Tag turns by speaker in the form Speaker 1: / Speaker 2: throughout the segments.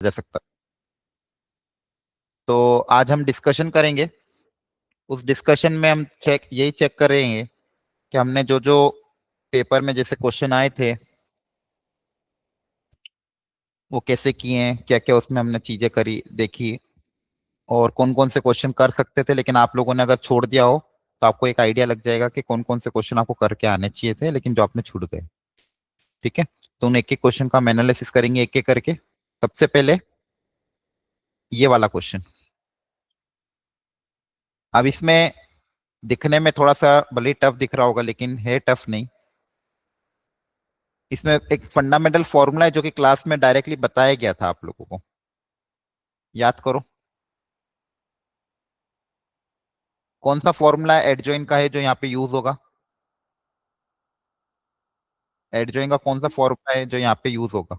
Speaker 1: जा सकता। तो आज हम डिस्कशन करेंगे। उस डिस्कशन में हम यही चेक करेंगे कि हमने जो जो पेपर में जैसे क्वेश्चन आए थे वो कैसे किए हैं, क्या क्या उसमें हमने चीजें करी देखी, और कौन कौन से क्वेश्चन कर सकते थे लेकिन आप लोगों ने अगर छोड़ दिया हो तो आपको एक आइडिया लग जाएगा कि कौन कौन से क्वेश्चन आपको करके आने चाहिए थे लेकिन जो आपने छूट गए। ठीक है, तो उन एक एक क्वेश्चन का हम एनालिसिस करेंगे एक एक करके। सबसे पहले ये वाला क्वेश्चन। अब इसमें दिखने में थोड़ा सा भले टफ दिख रहा होगा लेकिन है टफ नहीं। इसमें एक फंडामेंटल फॉर्मूला है जो कि क्लास में डायरेक्टली बताया गया था आप लोगों को। याद करो कौन सा फॉर्मूला एडजॉइन का है जो यहाँ पे यूज होगा। एडजॉइन का कौन सा फॉर्मूला है जो यहाँ पे यूज होगा।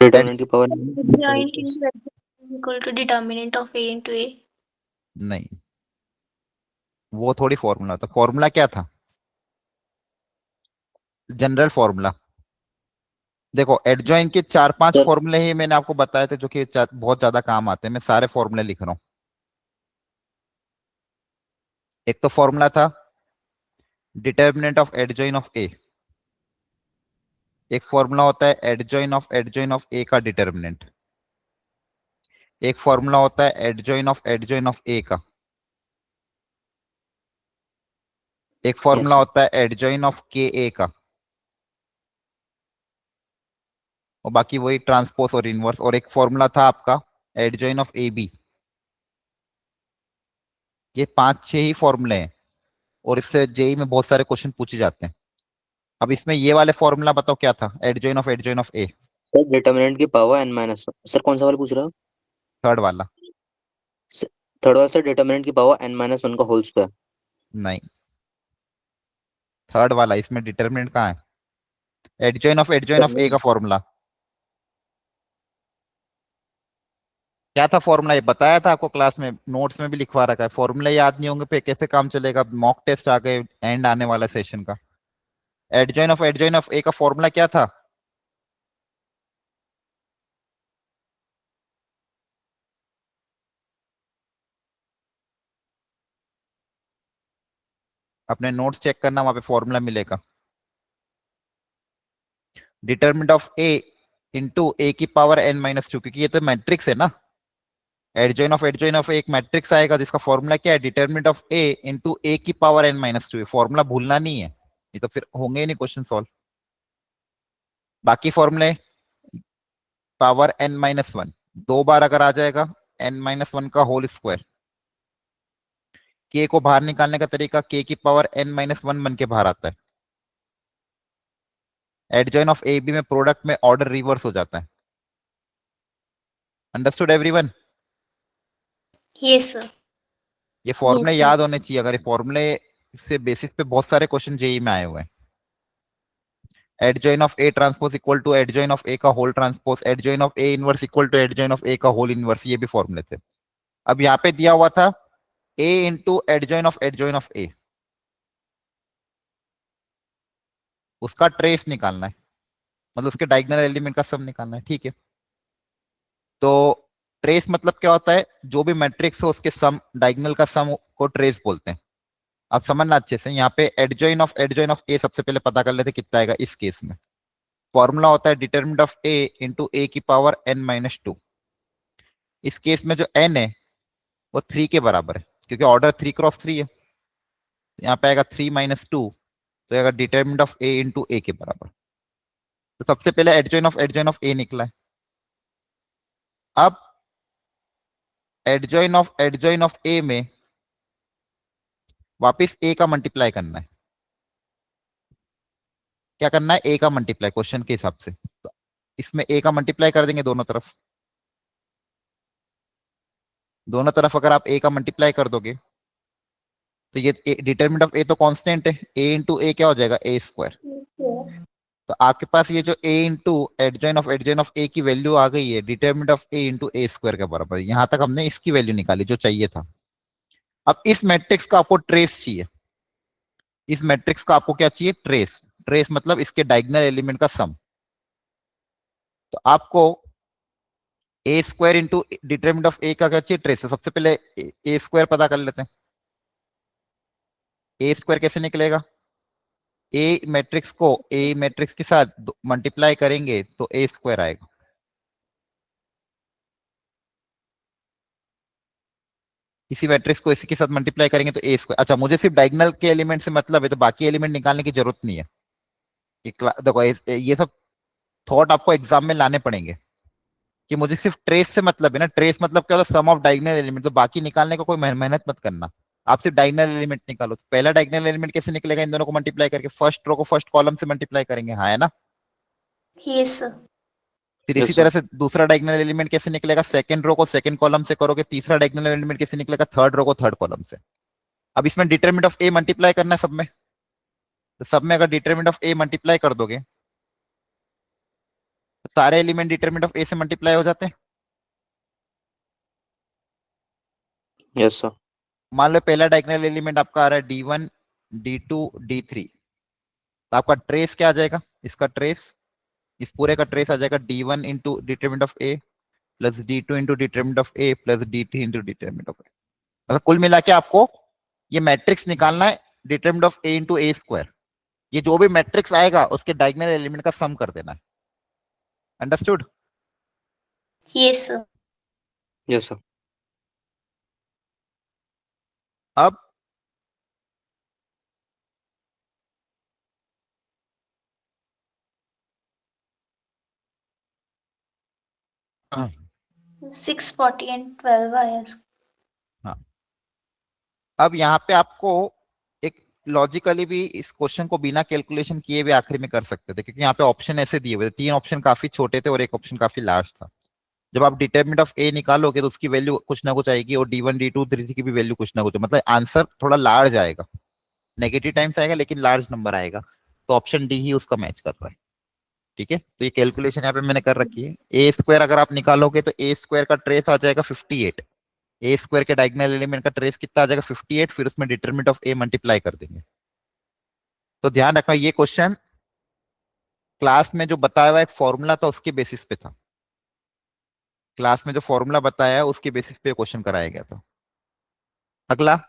Speaker 1: एड
Speaker 2: डिटरमिनेंट की power
Speaker 3: Joint is equal to determinant of A into A.
Speaker 1: नहीं, वो थोड़ी फॉर्मूला था। फॉर्मूला क्या था? General formula. देखो एडजॉइन के 4-5
Speaker 2: सर
Speaker 1: फॉर्मूले ही मैंने आपको बताए थे जो कि बहुत ज्यादा काम आते हैं। मैं सारे फॉर्मूले लिख रहा हूँ। एक तो फॉर्मूला था डिटर्मिनेंट ऑफ एडजॉइन ऑफ ए। एक फॉर्मूला होता है एडजॉइन ऑफ ए का डिटर्मिनेंट। एक फॉर्मूला होता है एडजॉइन ऑफ ए का। एक फॉर्मूला
Speaker 2: यस
Speaker 1: होता है एडजॉइन ऑफ के ए का। और बाकी वही ट्रांसपोज और इनवर्स। और एक फॉर्मूला था आपका एडजॉइन ऑफ ए बी। ये 5-6 ही फॉर्मूले हैं और इससे जेई में बहुत सारे क्वेश्चन पूछे जाते हैं। अब इसमें ये वाले फॉर्मूला बताओ क्या था? Adjoin of A.
Speaker 2: Sir determinant की पावर n-1। सर कौन सा वाला पूछ रहा हो?
Speaker 1: थर्ड वाला।
Speaker 2: थर्ड वाला सर डिटरमिनेंट की पावर n-1 का होल स्क्वायर।
Speaker 1: नहीं, थर्ड वाला। इसमें डिटर्मिनेंट कहाँ है? एडजॉइन ऑफ ए का फॉर्मूला क्या था? फॉर्मूला ये बताया था आपको क्लास में, नोट्स में भी लिखवा रखा है। फॉर्मूला याद नहीं होंगे पे कैसे काम चलेगा? मॉक टेस्ट आ गए एंड आने वाला सेशन का। एडजॉइन ऑफ ए का फॉर्मूला क्या था? अपने नोट्स चेक करना, वहां पे फॉर्मूला मिलेगा। डिटर्मिनेंट ऑफ ए इंटू ए की पावर n-2, क्योंकि ये तो मैट्रिक्स है ना। एडजॉइन ऑफ एक मैट्रिक्स आएगा जिसका फॉर्मूला क्या है? डिटर्मिनेंट ऑफ ए इंटू ए की पावर n-2। फॉर्मूला भूलना नहीं है, नहीं तो फिर होंगे ही नहीं क्वेश्चन सॉल्व। बाकी फॉर्मूले पावर n-1 दो बार अगर आ जाएगा n-1 का होल स्क्वायर। के को बाहर निकालने का तरीका के की पावर n-1 बन के बाहर आता है। एडजॉइन ऑफ ए बी में प्रोडक्ट में ऑर्डर रिवर्स हो जाता है। Understood everyone?
Speaker 3: Yes, sir.
Speaker 1: ये फॉर्मूले
Speaker 3: Yes, sir.
Speaker 1: याद होने चाहिए। अगर ये फॉर्मूले से बेसिस पे बहुत सारे क्वेश्चन जेई में आए हुए हैं। Adjoint of A transpose equal to adjoint of A का whole transpose. Adjoint of A inverse equal to adjoint of A का होल इनवर्स। ये भी फॉर्मूले थे। अब यहाँ पे दिया हुआ था ए इंटू एडजॉइन ऑफ ए। उसका ट्रेस निकालना है, मतलब उसके डायगोनल एलिमेंट का सम निकालना है। ठीक है, तो ट्रेस मतलब क्या होता है? जो भी मैट्रिक्स हो उसके सम, डायगोनल का सम को ट्रेस बोलते हैं। आप समझना अच्छे से। यहाँ पे एडजॉइन ऑफ ए सबसे पहले पता कर लेते कितना आएगा इस केस में। फॉर्मूला होता है डिटरमिनेंट ऑफ ए इंटू ए की पावर n-2। इस केस में जो n है वो 3 के बराबर है क्योंकि ऑर्डर 3x3 है। यहाँ पे आएगा 3-2, तो आएगा डिटरमिनेंट ऑफ ए इंटू ए के बराबर। तो सबसे पहले एडजॉइन ऑफ ए निकला है। अब एडजॉइन ऑफ ए में वापिस ए का मल्टीप्लाई करना है। क्या करना है? ए का मल्टीप्लाई, क्वेश्चन के हिसाब से। तो इसमें ए का मल्टीप्लाई कर देंगे दोनों तरफ। दोनों तरफ अगर आप ए का मल्टीप्लाई कर दोगे तो ये डिटरमिनेंट ऑफ ए तो कांस्टेंट है, ए इंटू ए क्या हो जाएगा? ए स्क्वायर। तो आपके पास ये जो ए इंटू एडजॉइन ऑफ ए की वैल्यू आ गई है determinant of A into A square के बराबर। यहां तक हमने इसकी वैल्यू निकाली जो चाहिए था। अब इस मैट्रिक्स का आपको ट्रेस चाहिए। इस मैट्रिक्स का आपको क्या चाहिए? ट्रेस। ट्रेस मतलब इसके डायगोनल एलिमेंट का सम। तो आपको ए square into determinant of A का क्या चाहिए? ट्रेस। सबसे पहले ए स्क्वायर पता कर लेते हैं। ए स्क्वायर कैसे निकलेगा? ए मैट्रिक्स को ए मैट्रिक्स के साथ मल्टीप्लाई करेंगे तो ए स्क्वायर आएगा। इसी मैट्रिक्स को इसी के साथ मल्टीप्लाई करेंगे तो ए स्क्वायर। अच्छा, मुझे सिर्फ डायगोनल के एलिमेंट से मतलब है, तो बाकी एलिमेंट निकालने की जरूरत नहीं है। देखो ये सब थॉट आपको एग्जाम में लाने पड़ेंगे कि मुझे सिर्फ ट्रेस से मतलब है ना। ट्रेस मतलब क्या होता है? सम ऑफ डायगोनल एलिमेंट। तो बाकी निकालने का कोई मेहनत मत करना, आप सिर्फ डायगोनल एलिमेंट निकालो। तो पहला डायगोनल एलिमेंट कैसे निकलेगा? इन दोनों को मल्टीप्लाई करके, फर्स्ट रो को फर्स्ट कॉलम से मल्टीप्लाई करेंगे, हाँ है ना।
Speaker 3: Yes, sir.
Speaker 1: फिर
Speaker 2: Yes,
Speaker 1: इसी
Speaker 2: sir.
Speaker 1: तरह से दूसरा डायगोनल एलिमेंट कैसे निकलेगा? सेकंड रो को सेकंड कॉलम से करोगे। तीसरा डायगोनल एलिमेंट कैसे निकलेगा? थर्ड रो को थर्ड कॉलम से। अब इसमें डिटरमिनेंट ऑफ ए मल्टीप्लाई करना है सब में। तो सब में अगर डिटरमिनेंट ऑफ ए मल्टीप्लाई कर दोगे तो सारे एलिमेंट डिटरमिनेंट ऑफ ए से मल्टीप्लाई हो जाते हैं।
Speaker 2: Yes, sir.
Speaker 1: मान लो पहला डायगोनल एलिमेंट आपका आ रहा है D1 D2 D3, तो आपका ट्रेस क्या आ जाएगा? इसका ट्रेस, इस पूरे का ट्रेस आ जाएगा D1 into determinant of A plus D2 into determinant of A plus D3 into determinant of A. मतलब कुल मिला के आपको ये मैट्रिक्स निकालना है, determinant of A into A square. ये जो भी मैट्रिक्स आएगा उसके डायगोनल एलिमेंट का सम कर देना है। Understood?
Speaker 3: Yes, sir.
Speaker 2: Yes, sir.
Speaker 1: अब हाँ
Speaker 3: 640 and 12 आया इसका।
Speaker 1: हाँ, अब यहाँ पे आपको एक लॉजिकली भी इस क्वेश्चन को बिना कैलकुलेशन किए भी आखिरी में कर सकते थे, क्योंकि यहाँ पे ऑप्शन ऐसे दिए हुए थे। तीन ऑप्शन काफी छोटे थे और एक ऑप्शन काफी लार्ज था। जब आप डिटरमिनेंट ऑफ ए निकालोगे तो उसकी वैल्यू कुछ ना कुछ आएगी, और D1 D2 D3 की भी वैल्यू कुछ ना कुछ, मतलब आंसर थोड़ा लार्ज आएगा। नेगेटिव टाइम्स आएगा लेकिन लार्ज नंबर आएगा। तो ऑप्शन डी ही उसका मैच कर रहा है। ठीक है, तो ये कैलकुलेशन यहाँ पे मैंने कर रखी है। ए स्क्वायर अगर आप निकालोगे तो ए स्क्वायर का ट्रेस आ जाएगा 58। ए स्क्वायर के डायगोनल एलिमेंट का ट्रेस कितना आ जाएगा? 58। फिर उसमें डिटरमिनेंट ऑफ ए मल्टीप्लाई कर देंगे। तो ध्यान रखना, ये क्वेश्चन क्लास में जो बताया हुआ एक फॉर्मूला था उसके बेसिस पे था। क्लास में जो फॉर्मूला बताया है उसके बेसिस पे क्वेश्चन कराया गया था। अगला,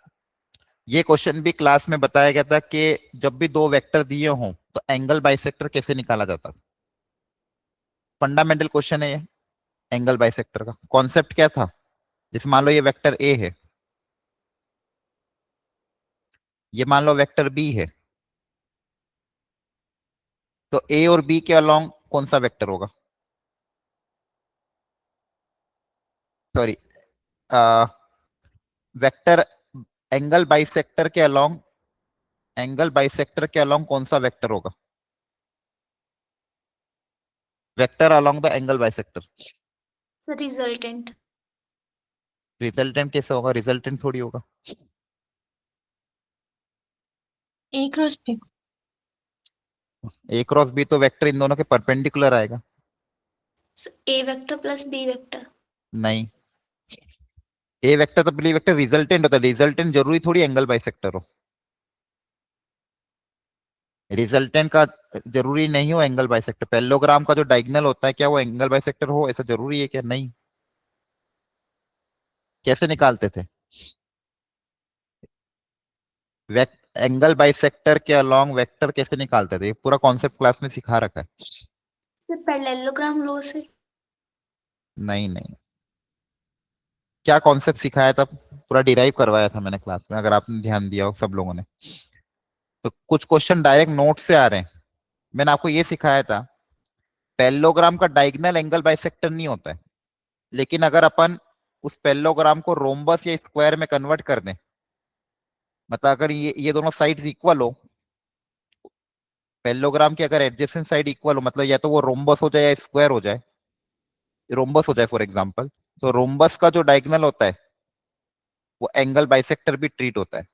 Speaker 1: ये क्वेश्चन भी क्लास में बताया गया था कि जब भी दो वेक्टर दिए हों तो एंगल बाइसेक्टर कैसे निकाला जाता है। फंडामेंटल क्वेश्चन है ये एंगल बाइसेक्टर का। कॉन्सेप्ट क्या था? जैसे मान लो ये वेक्टर ए है, ये मान लो वेक्टर बी है, तो ए और बी के अलोंग कौन सा वेक्टर होगा? सॉरी, वेक्टर एंगल बाइसेक्टर के अलोंग, एंगल बाइसेक्टर के अलोंग कौन सा वेक्टर होगा? Vector along the angle bisector.
Speaker 3: Sir resultant.
Speaker 1: Resultant कैसे होगा? रिजल्टेंट थोड़ी होगा।
Speaker 3: ए क्रॉस बी।
Speaker 1: ए क्रॉस बी तो वेक्टर इन दोनों के परपेंडिकुलर आएगा।
Speaker 3: ए वेक्टर प्लस बी वेक्टर।
Speaker 1: नहीं, ए वेक्टर तो बी वेक्टर रिजल्टेंट होता है। रिजल्टेंट जरूरी थोड़ी एंगल बाइसेक्टर हो। रिजल्टेंट का जरूरी नहीं हो एंगल बाइसेक्टर। पैरेललोग्राम का जो डायगोनल होता है क्या वो एंगल बाइसेक्टर हो? ऐसा जरूरी है क्या? नहीं। कैसे निकालते थे? एंगल बाइसेक्टर के अलोंग वेक्टर कैसे निकालते थे? ये पूरा कॉन्सेप्ट क्लास में सिखा रखा है।
Speaker 3: सर पैरेललोग्राम लो से।
Speaker 1: नहीं नहीं, क्या कॉन्सेप्ट सिखाया था? पूरा डिराइव करवाया था मैंने क्लास में, अगर आपने ध्यान दिया हो सब लोगों ने। तो कुछ क्वेश्चन डायरेक्ट नोट से आ रहे हैं। मैंने आपको ये सिखाया था, पैरेललोग्राम का डायगोनल एंगल बाइसेक्टर नहीं होता है, लेकिन अगर अपन उस पैरेललोग्राम को रोम्बस या स्क्वायर में कन्वर्ट कर दें, मतलब अगर ये दोनों साइड्स इक्वल हो, पैरेललोग्राम की अगर एडजेसेंट साइड इक्वल हो, मतलब या तो वो रोम्बस हो जाए या स्क्वायर हो जाए, रोम्बस हो जाए फॉर एग्जांपल, तो रोम्बस का जो डायगोनल होता है वो एंगल बाइसेक्टर भी ट्रीट होता है।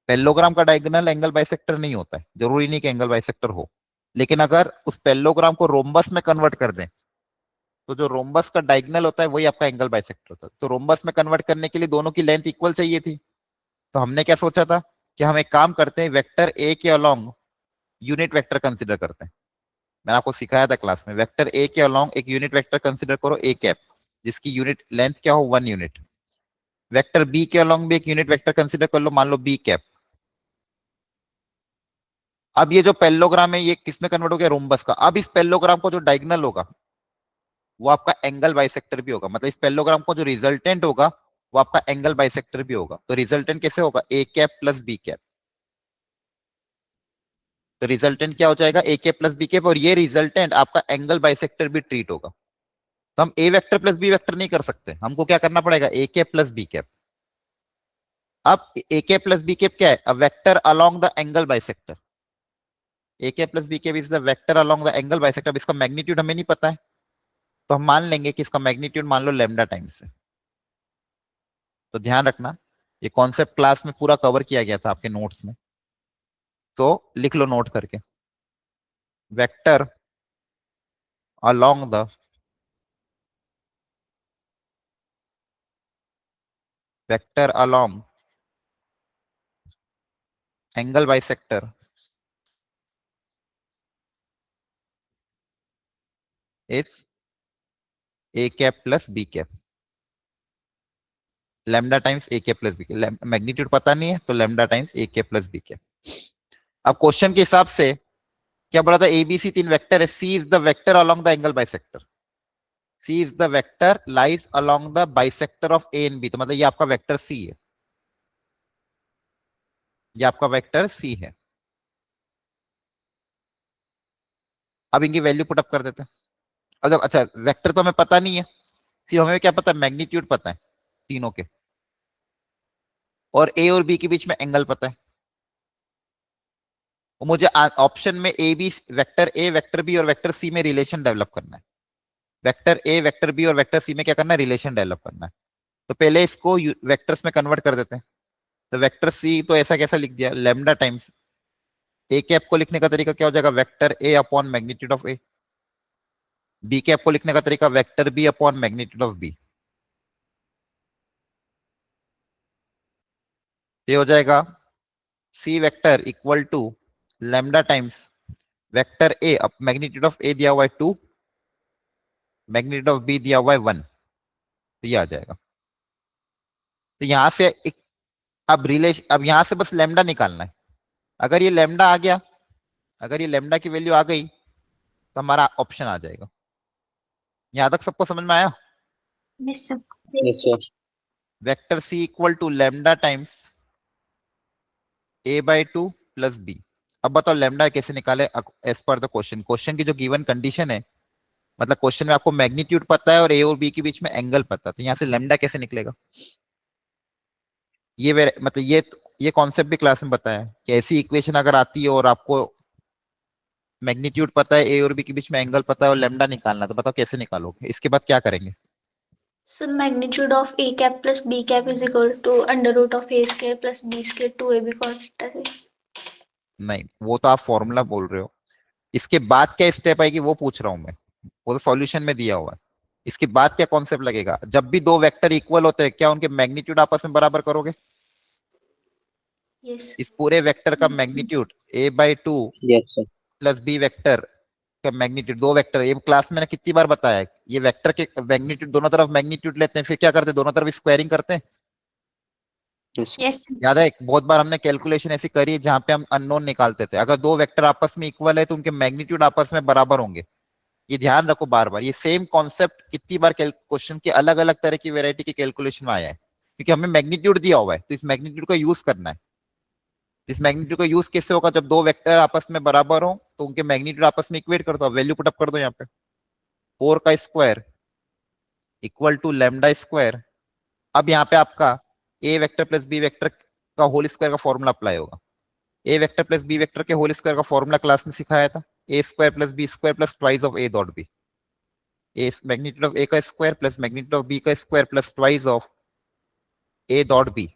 Speaker 1: पैरेललोग्राम का डायगोनल एंगल बाइसेक्टर नहीं होता है, जरूरी नहीं कि एंगल बाइसेक्टर हो। लेकिन अगर उस पैरेललोग्राम को रोम्बस में कन्वर्ट कर दें तो जो रोम्बस का डायगोनल होता है वही आपका एंगल बाइसेक्टर होता है। तो रोम्बस में कन्वर्ट करने के लिए दोनों की लेंथ इक्वल चाहिए थी। तो हमने क्या सोचा था कि हम एक काम करते हैं, वेक्टर ए के अलोंग यूनिट वेक्टर कंसिडर करते हैं। मैंने आपको सिखाया था क्लास में, वेक्टर ए के अलोंग एक यूनिट वेक्टर कंसिडर करो ए कैप, जिसकी यूनिट लेंथ क्या हो 1 यूनिट। वेक्टर बी के अलोंग भी एक यूनिट वेक्टर कंसिडर कर लो, मान लो बी कैप। अब ये जो पैरेललोग्राम है ये किसमें कन्वर्ट हो गया, रोम्बस का। अब इस पैरेललोग्राम को जो डायगोनल होगा वो आपका एंगल बाइसेक्टर भी होगा, मतलब इस पैरेललोग्राम को जो रिजल्टेंट होगा वो आपका एंगल बाइसेक्टर भी होगा। तो रिजल्टेंट कैसे होगा, ए कैप प्लस बी कैप। तो रिजल्टेंट क्या हो जाएगा, ए कैप प्लस बी कैप, और ये रिजल्टेंट आपका एंगल बाइसेक्टर भी ट्रीट होगा। तो हम A vector plus B vector नहीं कर सकते, हमको क्या करना पड़ेगा, A cap plus B cap. अब A cap plus B cap क्या है, a vector along the angle bisector. A cap plus B cap is the vector along the angle bisector. अब इसका मैग्नीट्यूड हमें नहीं पता है, तो हम मान लेंगे कि इसका मैग्नीट्यूड मान लो लैम्डा टाइम्स है। तो ध्यान रखना ये कॉन्सेप्ट क्लास में पूरा कवर किया गया था आपके नोट्स में, तो लिख लो नोट करके, vector along the vector along angle bisector is A cap plus B cap, lambda times A cap plus B cap. Magnitude पता नहीं है तो lambda times A cap plus B cap. अब क्वेश्चन के हिसाब से क्या बोला था, एबीसी 3 वेक्टर है, C is the vector along the angle bisector, C is the vector lies along the bisector of A and B. तो मतलब ये आपका वेक्टर सी है, ये आपका वेक्टर सी है। अब इनकी वैल्यू पुटअप कर देते हैं। अब देखो, अच्छा वेक्टर तो हमें पता नहीं है, सिर्फ हमें क्या पता है, मैग्नीट्यूड पता है तीनों के, और ए और बी के बीच में एंगल पता है। और मुझे ऑप्शन में A B, vector A vector B और वेक्टर सी में रिलेशन डेवलप करना है। वेक्टर ए वेक्टर बी और वेक्टर सी में क्या करना है, रिलेशन डेवलप करना है। तो पहले इसको वेक्टर्स में कन्वर्ट कर देते हैं। तो वेक्टर सी तो ऐसा कैसा लिख दिया, लैम्डा टाइम्स ए कैप को लिखने का तरीका क्या हो जाएगा, vector A upon magnitude of A. B cap को लिखने का तरीका vector B upon magnitude of B. ये हो जाएगा C vector equal to lambda times vector A, अब मैग्नीट्यूड ऑफ ए दिया हुआ है 2, मैग्नीट्यूड ऑफ बी दिया हुआ है 1। तो ये आ जाएगा। तो यहां से एक, अब यहां से बस लैम्डा निकालना है। अगर ये लैम्डा आ गया, अगर ये लैम्डा की वैल्यू आ गई तो हमारा ऑप्शन आ जाएगा। यहां तक सबको समझ में आया।
Speaker 3: Yes, sir.
Speaker 2: Yes, sir.
Speaker 1: Vector C equal to lambda times A by 2 plus B. अब बताओ लैम्डा कैसे निकाले, as per the question. Question की जो गिवन कंडीशन है, मतलब क्वेश्चन में आपको मैग्नीट्यूड पता है और ए और बी के बीच में एंगल पता है, तो यहाँ से लैम्डा कैसे निकलेगा। मतलब ये कॉन्सेप्ट भी क्लास में बताया है कि ऐसी इक्वेशन अगर आती है और आपको मैग्नीट्यूड पता है, ए और बी के बीच में एंगल पता है और लैम्डा निकालना, तो बताओ कैसे निकालोगे, इसके बाद क्या करेंगे।
Speaker 3: So magnitude of a cap plus b cap is equal to under root of a square plus b square 2ab cos theta से।
Speaker 1: नहीं, वो तो आप फॉर्मूला बोल रहे हो, इसके बाद क्या स्टेप आएगी वो पूछ रहा हूं मैं, वो तो सॉल्यूशन में दिया हुआ है। इसके बाद क्या कॉन्सेप्ट लगेगा, जब भी दो वेक्टर इक्वल होते हैं क्या उनके मैग्नीट्यूड आपस में बराबर करोगे।
Speaker 3: Yes.
Speaker 1: इस पूरे वेक्टर का magnitude a by 2
Speaker 2: Yes, sir.
Speaker 1: Plus B vector का मैग्नीट्यूड, दो वेक्टर, ये क्लास में मैंने कितनी बार बताया है, ये वेक्टर के मैग्नीट्यूड दोनों तरफ मैग्नीट्यूड लेते हैं, फिर क्या करते हैं, दोनों तरफ स्क्वायरिंग करते हैं।
Speaker 2: Yes.
Speaker 3: Yes.
Speaker 1: याद है, बहुत बार हमने कैलकुलेशन ऐसी करी है जहां पे हम अननोन निकालते थे, अगर दो वेक्टर आपस में इक्वल है तो उनके मैग्नीट्यूड आपस में बराबर होंगे। ये ध्यान रखो बार बार, ये सेम कॉन्सेप्ट कितनी बार क्वेश्चन की अलग अलग तरह की वेरायटी की कैलकुलेशन में आया है, क्योंकि हमें मैग्नीट्यूड दिया हुआ है तो इस मैग्नीट्यूड का यूज करना है। इस मैग्नीट्यूड का यूज कैसे होगा, जब दो वेक्टर आपस में बराबर हो तो उनके मैग्नीट्यूड आपस में इक्वेट कर दो, वैल्यू पुटअप कर दो यहाँ पे, 4 का square equal to lambda square. अब यहाँ पे आपका A vector plus B vector का होल स्क्वायर का फॉर्मूला अप्लाई होगा। A vector plus B vector के होल स्क्वायर का फॉर्मूला क्लास में सिखाया था, A square plus B square plus twice of A dot B. A magnitude of A का square plus magnitude of B का square plus twice of A dot B.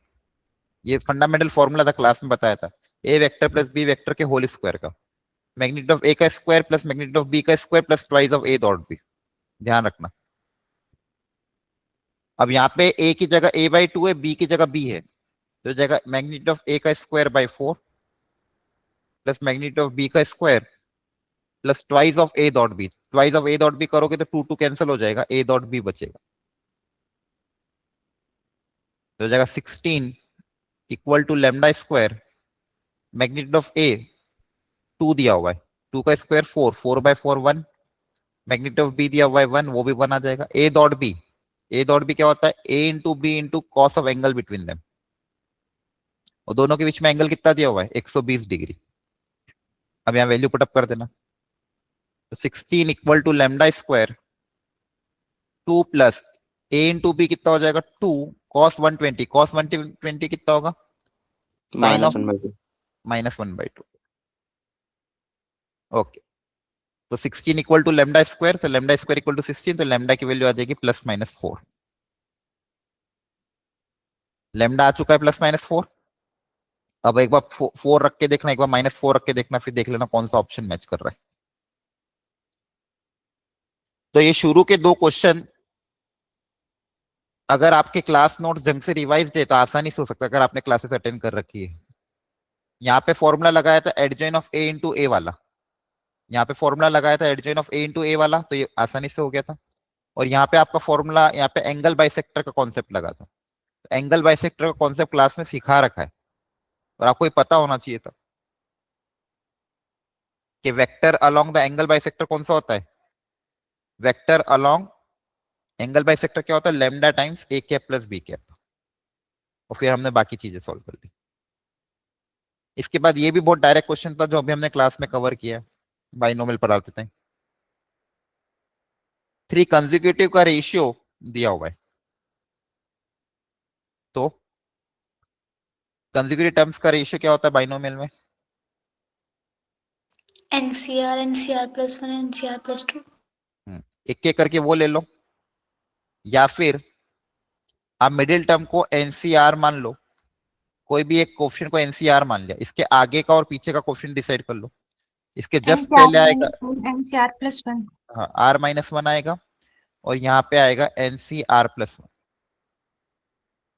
Speaker 1: ये fundamental formula था, class में बताया था, A vector plus B vector के whole square का, magnitude of A का square plus magnitude of B का square plus twice of A dot B. ध्यान रखना। अब यहाँ पे ए की जगह ए बाई 2 है, बी की जगह बी है, तो जगह मैग्नीट्यूड ऑफ ए का square by 4 plus magnitude of B का square plus twice of A dot B, twice of A dot B करोगे तो 2 कैंसिल हो जाएगा, ए डॉट बी बचेगा, तो हो जाएगा 16 equal to lambda square magnitude of A 2 दिया हुआ है, 2 का स्क्वायर 4, 4/4 1, मैग्नीट्यूड ऑफ बी दिया हुआ है 1, वो भी 1 आ जाएगा। A dot B, A dot B क्या होता है, A into B into cos of angle between them, और दोनों के बीच में एंगल कितना दिया हुआ है, 120 डिग्री। अब यहाँ वैल्यू पुटअप कर देना, तो 16 equal to lambda square 2 plus a into b कितना हो जाएगा 2 कॉस 120, कॉस 120 कितना होगा, साइन ऑफ
Speaker 2: -1/2।
Speaker 1: -1/2। ओके, तो 16 इक्वल टू लेमडा स्क्वायर, तो लेमडा स्क्वायर इक्वल टू 16, तो लेमडा की वैल्यू आ जाएगी +-4। लेमडा आ चुका है +-4। अब एक बार 4 रख के देखना, एक बार -4 रख के देखना, फिर देख लेना कौन सा ऑप्शन मैच कर रहा है। तो ये शुरू के 2 क्वेश्चन अगर आपके क्लास नोट्स ढंग से रिवाइज है तो आसानी से हो सकता है, अगर आपने क्लासेस अटेंड कर रखी है। यहाँ पे फॉर्मूला लगाया था एडजॉइन ऑफ ए इंटू ए वाला, यहाँ पे फॉर्मूला लगाया था एडजॉइन ऑफ ए इंटू ए वाला, तो ये आसानी से हो गया था। और यहाँ पे आपका फॉर्मूला, यहाँ पे एंगल बाइसेक्टर का कॉन्सेप्ट लगा था, तो एंगल बाइसेक्टर का कॉन्सेप्ट क्लास में सिखा रखा है और आपको ये पता होना चाहिए था कि vector along the angle bisector कौन सा होता है, वेक्टर अलोंग एंगल बाइसेक्टर क्या होता है, lambda times A cap plus B cap. और फिर हमने बाकी चीजें सॉल्व कर ली। इसके बाद ये भी बहुत डायरेक्ट क्वेश्चन था जो अभी हमने क्लास में कवर किया, बाइनोमियल पढ़ाते थे। 3 कंसेक्यूटिव का रेशियो दिया हुआ है, तो कंसेक्यूटिव टर्म्स का रेशियो क्या होता है बाइनोमियल में,
Speaker 3: NCR NCR +1 NCR +2।
Speaker 1: एक एक करके वो ले लो, या फिर आप मिडिल टर्म को एनसीआर मान लो, कोई भी एक क्वेश्चन को एनसीआर मान लिया, इसके आगे का और पीछे का क्वेश्चन डिसाइड कर लो। इसके जस्ट पहले आएगा
Speaker 4: NCR+1।
Speaker 1: हाँ R-1 आएगा, और यहाँ पे आएगा NCR+1।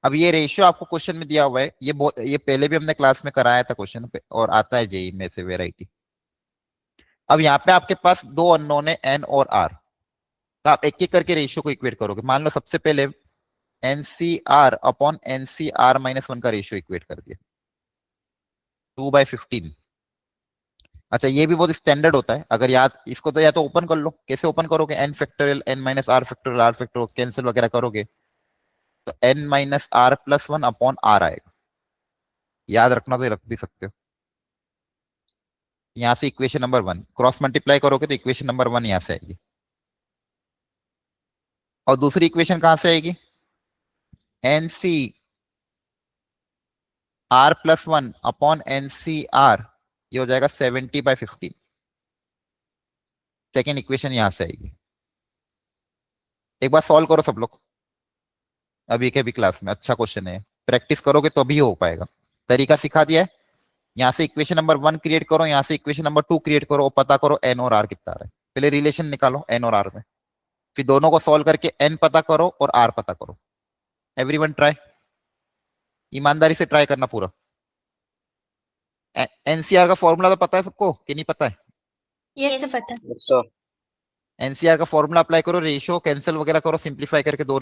Speaker 1: अब ये रेशियो आपको क्वेश्चन में दिया हुआ है, ये पहले भी हमने क्लास में कराया था क्वेश्चन पे, और आता है जेई में से वेराइटी। अब यहाँ पे आपके पास 2 अननोन है एन और आर, तो आप एक एक करके रेशियो को इक्वेट करोगे। मान लो सबसे पहले एनसीआर अपॉन NCR-1 का रेशियो इक्वेट कर दिया, 2/15। अच्छा, ये भी बहुत स्टैंडर्ड होता है, अगर याद इसको तो या तो ओपन कर लो, कैसे ओपन करोगे, n factorial n-r factorial r factorial cancel वगैरह करोगे, तो n-r+1 अपॉन r आएगा। याद रखना तो रख भी सकते हो। यहां से इक्वेशन नंबर 1 क्रॉस मल्टीप्लाई करोगे तो इक्वेशन नंबर 1 यहां से आएगी, और दूसरी इक्वेशन कहां से आएगी, NCR+1 अपॉन NCR, ये हो जाएगा 70/15। सेकेंड इक्वेशन यहां से आएगी। एक बार सॉल्व करो सब लोग अभी के भी क्लास में, अच्छा क्वेश्चन है, प्रैक्टिस करोगे तो भी हो पाएगा। तरीका सिखा दिया है। यहाँ से इक्वेशन नंबर 1 क्रिएट करो, यहाँ से इक्वेशन नंबर 2 क्रिएट करो, और पता करो एन और आर कितना आ रहा है। पहले रिलेशन निकालो एन और आर में, फिर दोनों को सॉल्व करके एन पता करो और आर पता करो। एवरीवन ट्राई, ईमानदारी से ट्राई करना पूरा। एनसीआर का फॉर्मूला तो पता है सबको कि नहीं पता है,
Speaker 4: ये
Speaker 3: Yes.
Speaker 4: सब पता है।
Speaker 2: अच्छा,
Speaker 1: एनसीआर का फॉर्मूला अप्लाई करो, रेशियो कैंसिल वगैरह करो, सिंप्लीफाई करके दो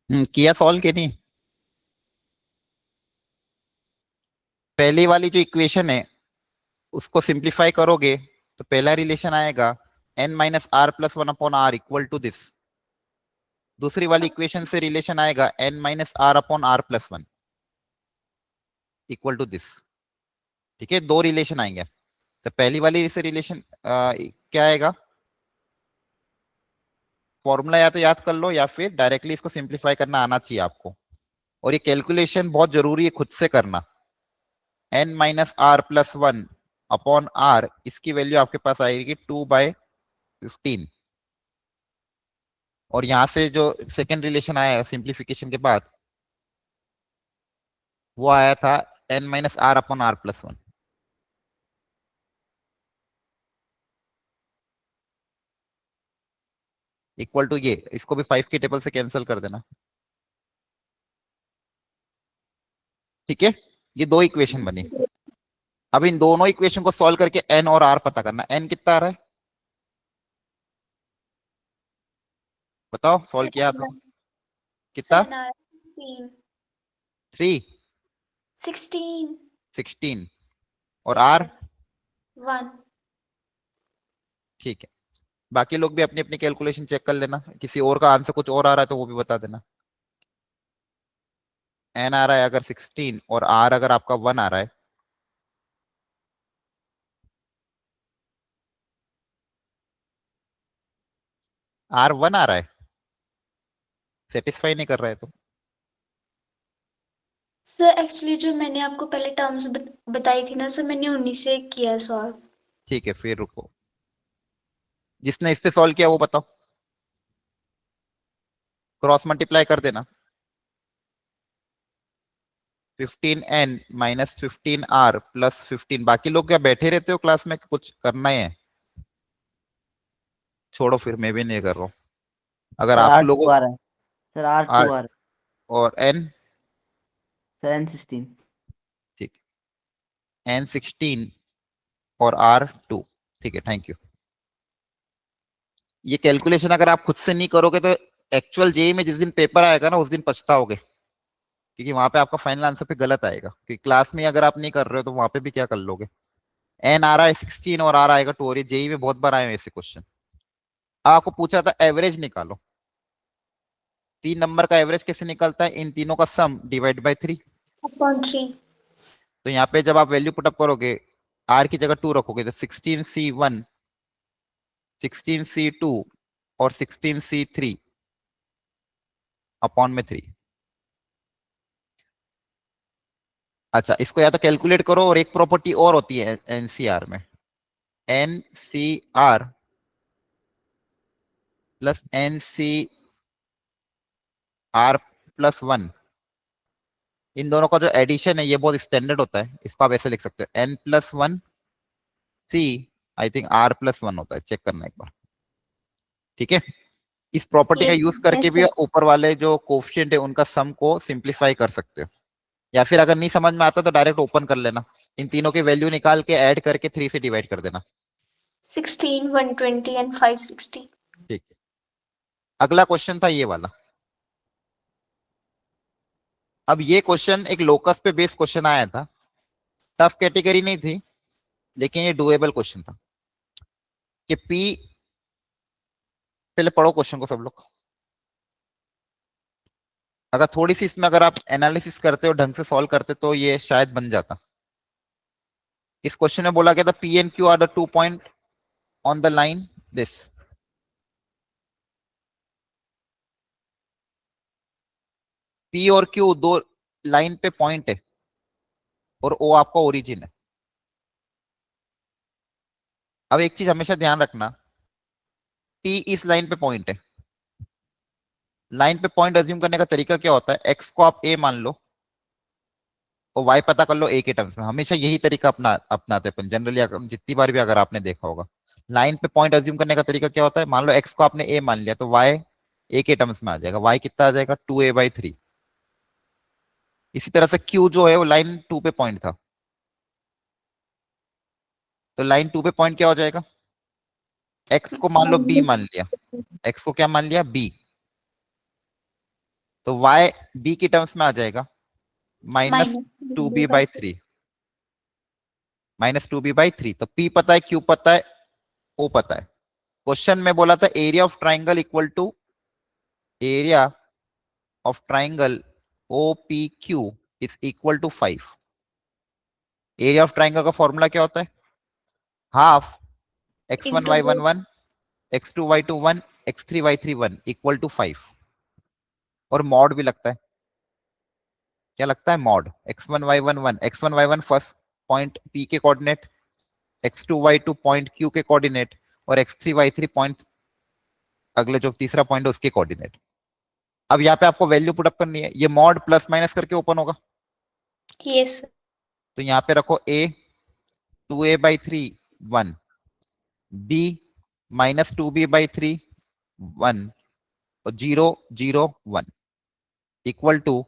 Speaker 1: किया सॉल्व के नहीं? पहली वाली जो इक्वेशन है उसको सिंप्लीफाई करोगे तो पहला रिलेशन आएगा n minus r plus one upon r equal to this. दूसरी वाली इक्वेशन से रिलेशन आएगा n minus r upon r plus one equal to this. ठीक है, दो रिलेशन आएंगे। तो पहली वाली से रिलेशन क्या आएगा? फॉर्मूला या तो याद कर लो या फिर डायरेक्टली इसको सिंप्लीफाई करना आना चाहिए आपको। और ये कैलकुलेशन बहुत जरूरी है खुद से करना। n minus r plus one upon r, इसकी वैल्यू आपके पास आएगी 2/15। और यहां से जो सेकेंड रिलेशन आया सिंप्लीफिकेशन के बाद वो आया था n minus r upon r plus one. Equal to ये, इसको भी 5 की टेबल से कैंसिल कर देना। ठीक है, ये दो इक्वेशन बनी। अब इन दोनों इक्वेशन को सॉल्व करके n और r पता करना। n कितना आ रहा है बताओ, सॉल्व किया तो कितना? 3 16 और r
Speaker 3: 1।
Speaker 1: ठीक है, बाकी लोग भी अपनी अपनी कैलकुलेशन चेक कर लेना। किसी और का आंसर कुछ और आ रहा है तो वो भी बता देना। n आ रहा है अगर 16 और r अगर आपका 1 आ रहा है, r 1 आ रहा है, सेटिस्फाई नहीं कर रहा है तो
Speaker 3: सर एक्चुअली जो मैंने आपको पहले टर्म्स बताई थी ना सर, मैंने उन्हीं से किया सॉल्व।
Speaker 1: ठीक है, फिर रुको, जिसने इससे सॉल्व किया वो बताओ। क्रॉस मल्टीप्लाई कर देना। 15n minus 15r plus 15। बाकी लोग क्या बैठे रहते हो क्लास में, कुछ करना ही है? छोड़ो, फिर मैं भी नहीं कर रहा हूँ। अगर
Speaker 5: सर
Speaker 1: आप
Speaker 5: आर
Speaker 1: लोगों
Speaker 5: टू आ रहा है। सर आर
Speaker 1: R
Speaker 5: टू आ रहा है।
Speaker 1: और n,
Speaker 5: सर N16।
Speaker 1: ठीक, n16 और r2। ठीक है, थैंक यू। ये कैलकुलेशन अगर आप खुद से नहीं करोगे तो एक्चुअल जेई में जिस दिन पेपर आएगा ना उस दिन पछताओगे, क्योंकि वहां पे आपका फाइनल आंसर पे गलत आएगा। क्योंकि क्लास में अगर आप नहीं कर रहे हो तो वहां पे भी क्या कर लोगे। एन आ रहा है 16 और आर आएगा 2, और ये जेई में बहुत बार आए हैं ऐसे क्वेश्चन। आपको पूछा था एवरेज निकालो, 3 नंबर का एवरेज कैसे निकलता है? इन तीनों का सम डिवाइड बाय 3।
Speaker 3: अपॉन 3।
Speaker 1: तो यहाँ पे जब आप वैल्यू पुटअप करोगे, आर की जगह 2 रखोगे तो 16c1, 16c2 और 16c3 अपॉन में 3। अच्छा, इसको या तो कैलकुलेट करो, और एक प्रॉपर्टी और होती है एनसीआर में, एनसीआर प्लस एनसीआर प्लस 1, इन दोनों का जो एडिशन है ये बहुत स्टैंडर्ड होता है। इसको आप ऐसे लिख सकते हो, n plus one c, I think r plus one होता है, चेक करना एक बार। ठीक है, इस प्रॉपर्टी का यूज करके
Speaker 4: yes,
Speaker 1: भी
Speaker 4: sir.
Speaker 1: ऊपर वाले जो कोफिशिएंट है उनका सम को सिंप्लीफाई कर सकते हो। या फिर अगर नहीं समझ में आता तो डायरेक्ट ओपन कर लेना, इन तीनों की वैल्यू निकाल के ऐड करके 3 से डिवाइड कर देना।
Speaker 3: 16 120 एंड 560।
Speaker 1: ठीक है, अगला क्वेश्चन था ये वाला। अब ये क्वेश्चन एक लोकस पे बेस्ड क्वेश्चन आया था, टफ कैटेगरी नहीं थी, लेकिन ये डुएबल क्वेश्चन था कि पी, पहले पढ़ो क्वेश्चन को सब लोग। अगर थोड़ी सी इसमें अगर आप एनालिसिस करते हो, ढंग से सॉल्व करते तो ये शायद बन जाता। इस क्वेश्चन में बोला गया था P and Q R the 2 point on the line this. P और क्यू दो लाइन पे पॉइंट है और ओ आपका ओरिजिन है। अब एक चीज हमेशा ध्यान रखना, पी इस लाइन पे पॉइंट है। लाइन पे पॉइंट अज्यूम करने का तरीका क्या होता है, एक्स को आप ए मान लो और वाई पता कर लो ए के टर्म्स में। हमेशा यही तरीका अपनाते अपन जनरली, जितनी बार भी अगर आपने देखा होगा। लाइन पे पॉइंट अज्यूम करने का तरीका क्या होता है, मान लो एक्स को आपने ए मान लिया तो वाई ए के टर्म्स में आ जाएगा। वाई कितना आ जाएगा, 2a/3। इसी तरह से क्यू जो है वो लाइन 2 पे पॉइंट था, तो लाइन 2 पे पॉइंट क्या हो जाएगा, एक्स को मान लो बी मान लिया, एक्स को क्या मान लिया, बी। तो y b की टर्म्स में आ जाएगा minus
Speaker 3: minus
Speaker 1: two
Speaker 3: 2b
Speaker 1: b
Speaker 3: by
Speaker 1: by 3, minus 2b/3। तो p पता है, q पता है, o पता है। क्वेश्चन में बोला था area of triangle equal to area of triangle OPQ is equal to 5। Area of triangle का फॉर्मूला क्या होता है? Half x1
Speaker 3: into
Speaker 1: y1
Speaker 3: both
Speaker 1: 1 x2 y2 1 x3 y3 1 equal to 5। और मॉड भी लगता है। क्या लगता है? Mod x1 y1 1 x1 y1 first point p के coordinate, x2 y2 point q के कोऑर्डिनेट, और x3 y3 पॉइंट अगले जो तीसरा पॉइंट है उसके कोऑर्डिनेट। अब यहाँ पे आपको वैल्यू पुट अप करनी है। ये मॉड प्लस माइनस करके ओपन होगा।
Speaker 3: yes sir.
Speaker 1: तो यहाँ पे रखो a 2a/3 1, b minus 2b/3 1, और 0 0 1 इक्वल टू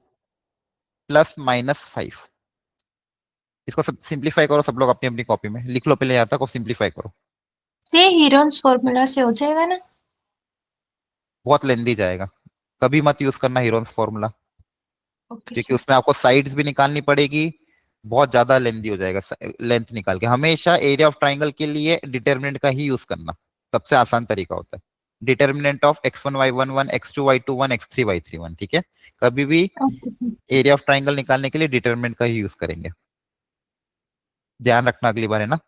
Speaker 1: प्लस माइनस 5। इसको सब सिंप्लीफाई करो, सब लोग अपनी अपनी कॉपी में लिख लो। पहले यहाँ तक सिंप्लीफाई करो,
Speaker 4: से हीरोन्स फॉर्मूला से हो जाएगा ना?
Speaker 1: बहुत लेंदी जाएगा। कभी मत यूज करना हीरोन्स फॉर्मूला,
Speaker 4: ओके
Speaker 1: क्योंकि
Speaker 4: सर।
Speaker 1: उसमें आपको साइड्स भी निकालनी पड़ेगी, बहुत ज्यादा लेंदी हो जाएगा लेंथ निकाल के। हमेशा एरिया ऑफ ट्राइंगल के लिए डिटर्मिनेंट का ही यूज करना, सबसे आसान तरीका होता है। Determinant of x1 y1 1 x2 y2 1 x3 y3 1। ठीक है, कभी भी
Speaker 4: okay sir.
Speaker 1: Area of triangle निकालने के लिए डिटर्मिनेंट का ही यूज करेंगे, ध्यान रखना अगली बार, है ना।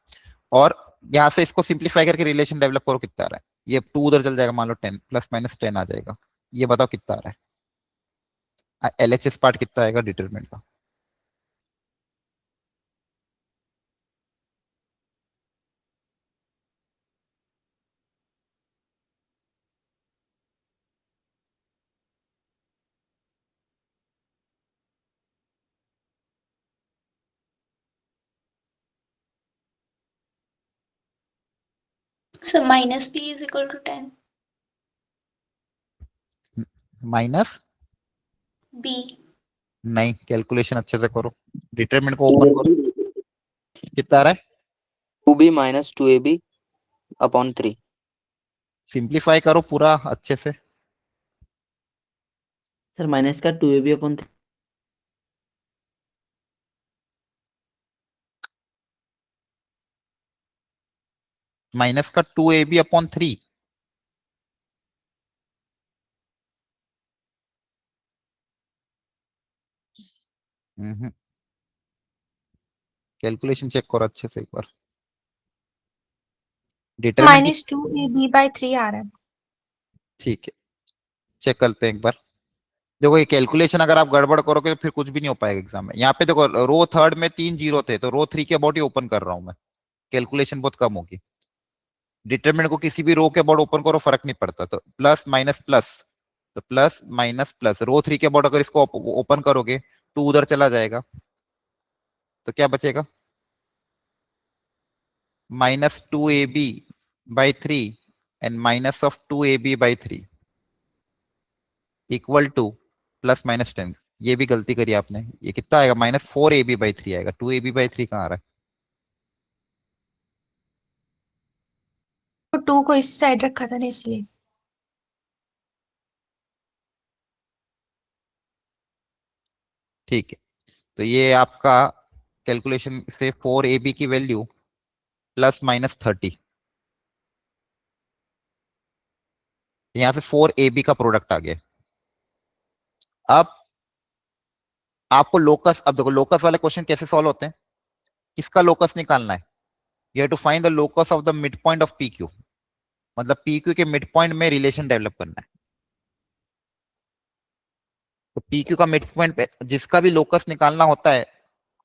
Speaker 1: और यहाँ से इसको सिंप्लीफाई करके रिलेशन डेवलप करो, कितना आ रहा है। ये 2 उधर चल जाएगा, मान लो 10 प्लस माइनस 10 आ जाएगा। ये बताओ कितना आ रहा है। LHS पार्ट कितना आएगा डिटरमिनेंट का?
Speaker 3: So minus b is equal to 10.
Speaker 1: Minus
Speaker 3: b
Speaker 1: नहीं, कैलकुलेशन अच्छे से करो, डिटरमिनेंट को ओपन करो। कितना आ रहा है?
Speaker 2: 2b minus 2ab upon 3।
Speaker 1: Simplify करो पूरा अच्छे से।
Speaker 5: सर माइनस का 2ab अपॉन 3।
Speaker 1: माइनस का 2ab/3। कैलकुलेशन चेक करो अच्छे से एक बार। डिटरमिनेंट की
Speaker 4: -2ab/3 आ रहा है।
Speaker 1: ठीक है, चेक करते हैं एक बार। देखो ये कैलकुलेशन अगर आप गड़बड़ करोगे तो फिर कुछ भी नहीं हो पाएगा एग्जाम में। यहाँ पे देखो रो थर्ड में 3 जीरो थे, तो रो 3 के अबाउट ही ओपन कर रहा हूं मैं, कैलकुलेशन बहुत कम होगी। डिटरमिनेंट को किसी भी रो के अबाउट ओपन करो, फर्क नहीं पड़ता। तो प्लस माइनस प्लस, तो प्लस माइनस प्लस, रो 3 के अबाउट अगर इसको ओपन करोगे 2 उधर चला जाएगा, तो क्या बचेगा? -2ab/3 and minus of 2ab/3 equal two plus minus 10। ये भी गलती करी आपने, ये कितना आएगा? -4ab/3 आएगा। 2ab/3 कहाँ आ रहा है?
Speaker 4: तो 2 को इस साइड रखा था ना इसलिए।
Speaker 1: ठीक है, तो ये आपका कैलकुलेशन से 4ab की वैल्यू प्लस माइनस 30, यहां से 4ab का प्रोडक्ट आ गया। अब आपको लोकस, अब देखो लोकस वाले क्वेश्चन कैसे सॉल्व होते हैं। किसका लोकस निकालना है? You have to find the locus of the mid point of PQ, मतलब PQ के मिड पॉइंट में रिलेशन डेवलप करना है। तो PQ का मिड पॉइंट पे जिसका भी लोकस निकालना होता है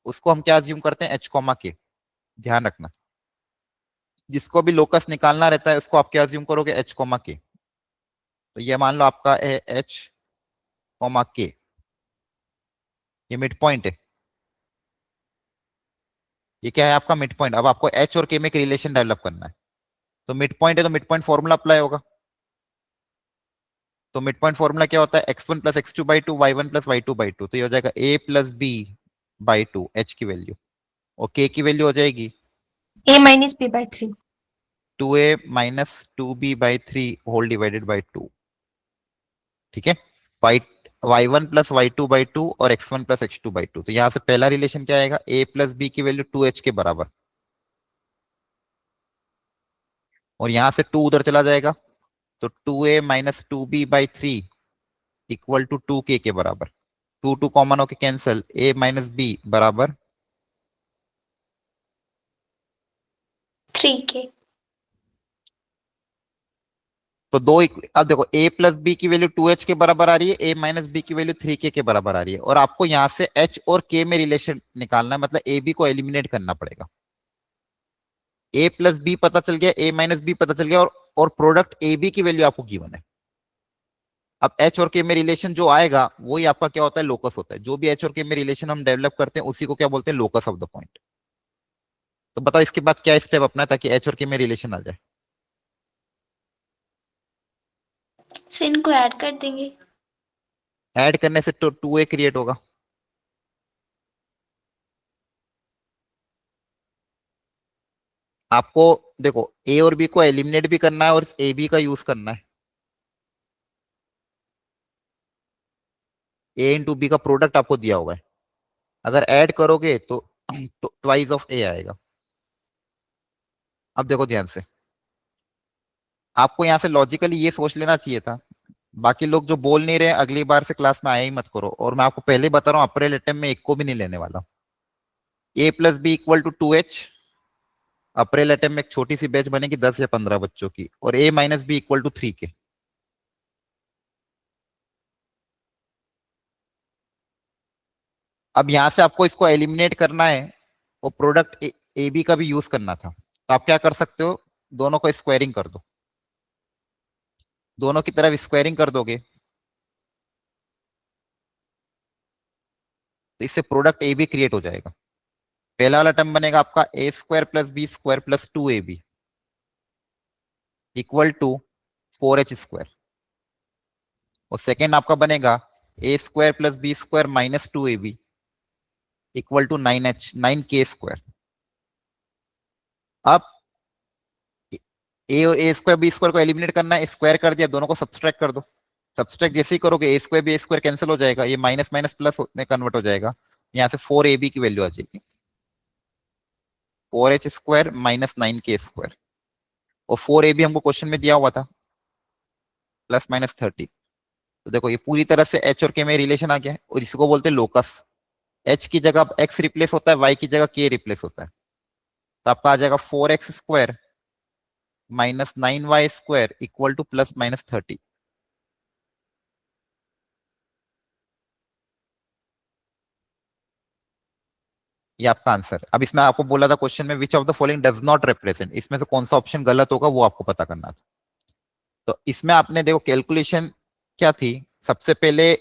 Speaker 1: उसको हम क्या अज्यूम करते हैं? H, K। ध्यान रखना, जिसको भी लोकस निकालना रहता है उसको आप क्या अज्यूम करोगे? H, K। तो ये मान लो आपका है H, K, ये मिड पॉइंट है। ये क्या है? आपका मिड पॉइंट। अब आपको H और K में एक रिलेशन डेवलप करना है। तो मिड पॉइंट है तो मिड पॉइंट फॉर्मूला अप्लाई होगा। तो मिड पॉइंट फॉर्मूला क्या होता है? x1 + x2/2 y1 + y2/2। तो ये हो जाएगा a + b/2 h की वैल्यू, और k की वैल्यू हो जाएगी
Speaker 4: a - b/3।
Speaker 1: 2a - 2b/3 whole divided by 2। ठीक है, y y1 प्लस y2/2 और x1 प्लस x2/2। तो यहाँ से पहला रिलेशन क्या आएगा, a प्लस b की वैल्यू 2h के बराबर, और यहां से 2 उधर चला जाएगा, तो 2a minus 2b/3 equal to 2k के बराबर। 2 कॉमन होके कैंसिल, a माइनस b बराबर
Speaker 3: 3k।
Speaker 1: तो अब देखो a प्लस बी की वैल्यू 2h के बराबर आ रही है, a माइनस बी की वैल्यू 3k के बराबर आ रही है, और आपको यहां से h और k में रिलेशन निकालना है, मतलब a b को एलिमिनेट करना पड़ेगा। a प्लस बी पता चल गया, a माइनस बी पता चल गया, और प्रोडक्ट a b की वैल्यू आपको गिवन है। अब h और k में रिलेशन जो आएगा वही आपका क्या होता है, लोकस होता है। जो भी h और k में रिलेशन हम डेवलप करते हैं उसी को क्या बोलते हैं, लोकस ऑफ द पॉइंट। तो बताओ इसके बाद क्या स्टेप अपना है ताकि h और k में रिलेशन आ जाए।
Speaker 3: से इनको ऐड कर देंगे।
Speaker 1: ऐड करने से तो 2a क्रिएट होगा। आपको देखो a और b को एलिमिनेट भी करना है और a b का यूज करना है। a इंटू बी का प्रोडक्ट आपको दिया हुआ है, अगर ऐड करोगे तो ट्वाइस ऑफ a आएगा। अब देखो ध्यान से, आपको यहां से लॉजिकली ये सोच लेना चाहिए था, बाकी लोग जो बोल नहीं रहे अगली बार से क्लास में आया ही मत करो। और मैं आपको पहले ही बता रहा हूँ अप्रैल अटेम्प्ट में एक को भी नहीं लेने वाला। a plus b equal to 2h, April attempt में एक छोटी सी बैच बनेगी 10 या 15 बच्चों की, और a minus b equal to 3k। अब यहां से आपको इसको एलिमिनेट करना है और प्रोडक्ट ए बी का भी यूज करना था, तो आप क्या कर सकते हो, दोनों को स्क्वायरिंग कर दो। दोनों की तरफ स्क्वायरिंग कर दोगे तो इससे प्रोडक्ट ए बी क्रिएट हो जाएगा। पहला वाला टर्म बनेगा आपका A square plus B square plus 2ab equal to 4h², और सेकेंड आपका बनेगा A square plus B square minus 2ab equal to 9k²। अब ए और ए स्क्वायर बी स्क्वायर को एलिमिनेट करना है, स्क्वायर कर दिया, दोनों को सब्सट्रैक्ट कर दो। सब्सट्रैक्ट जैसे ही करोगे ए स्क्वायर बी स्क्वायर कैंसिल हो जाएगा, ये माइनस माइनस प्लस में कन्वर्ट हो जाएगा, यहाँ से 4ab की वैल्यू आ जाएगी 4h² माइनस 9k², और 4ab हमको क्वेश्चन में दिया हुआ था प्लस माइनस 30। तो देखो ये पूरी तरह से h और k में रिलेशन आ गया है, और इसको बोलते हैं लोकस। h की जगह अब x रिप्लेस होता है, y की जगह k रिप्लेस होता है, तो आपका आ जाएगा 4x² minus 9y² equal two plus minus 30। ये आपका आंसर। अब इसमें आपको बोला था क्वेश्चन में which of the following does not represent, इसमें से कौन सा ऑप्शन गलत होगा वो आपको पता करना था। तो इसमें आपने देखो कैलकुलेशन क्या थी, सबसे पहले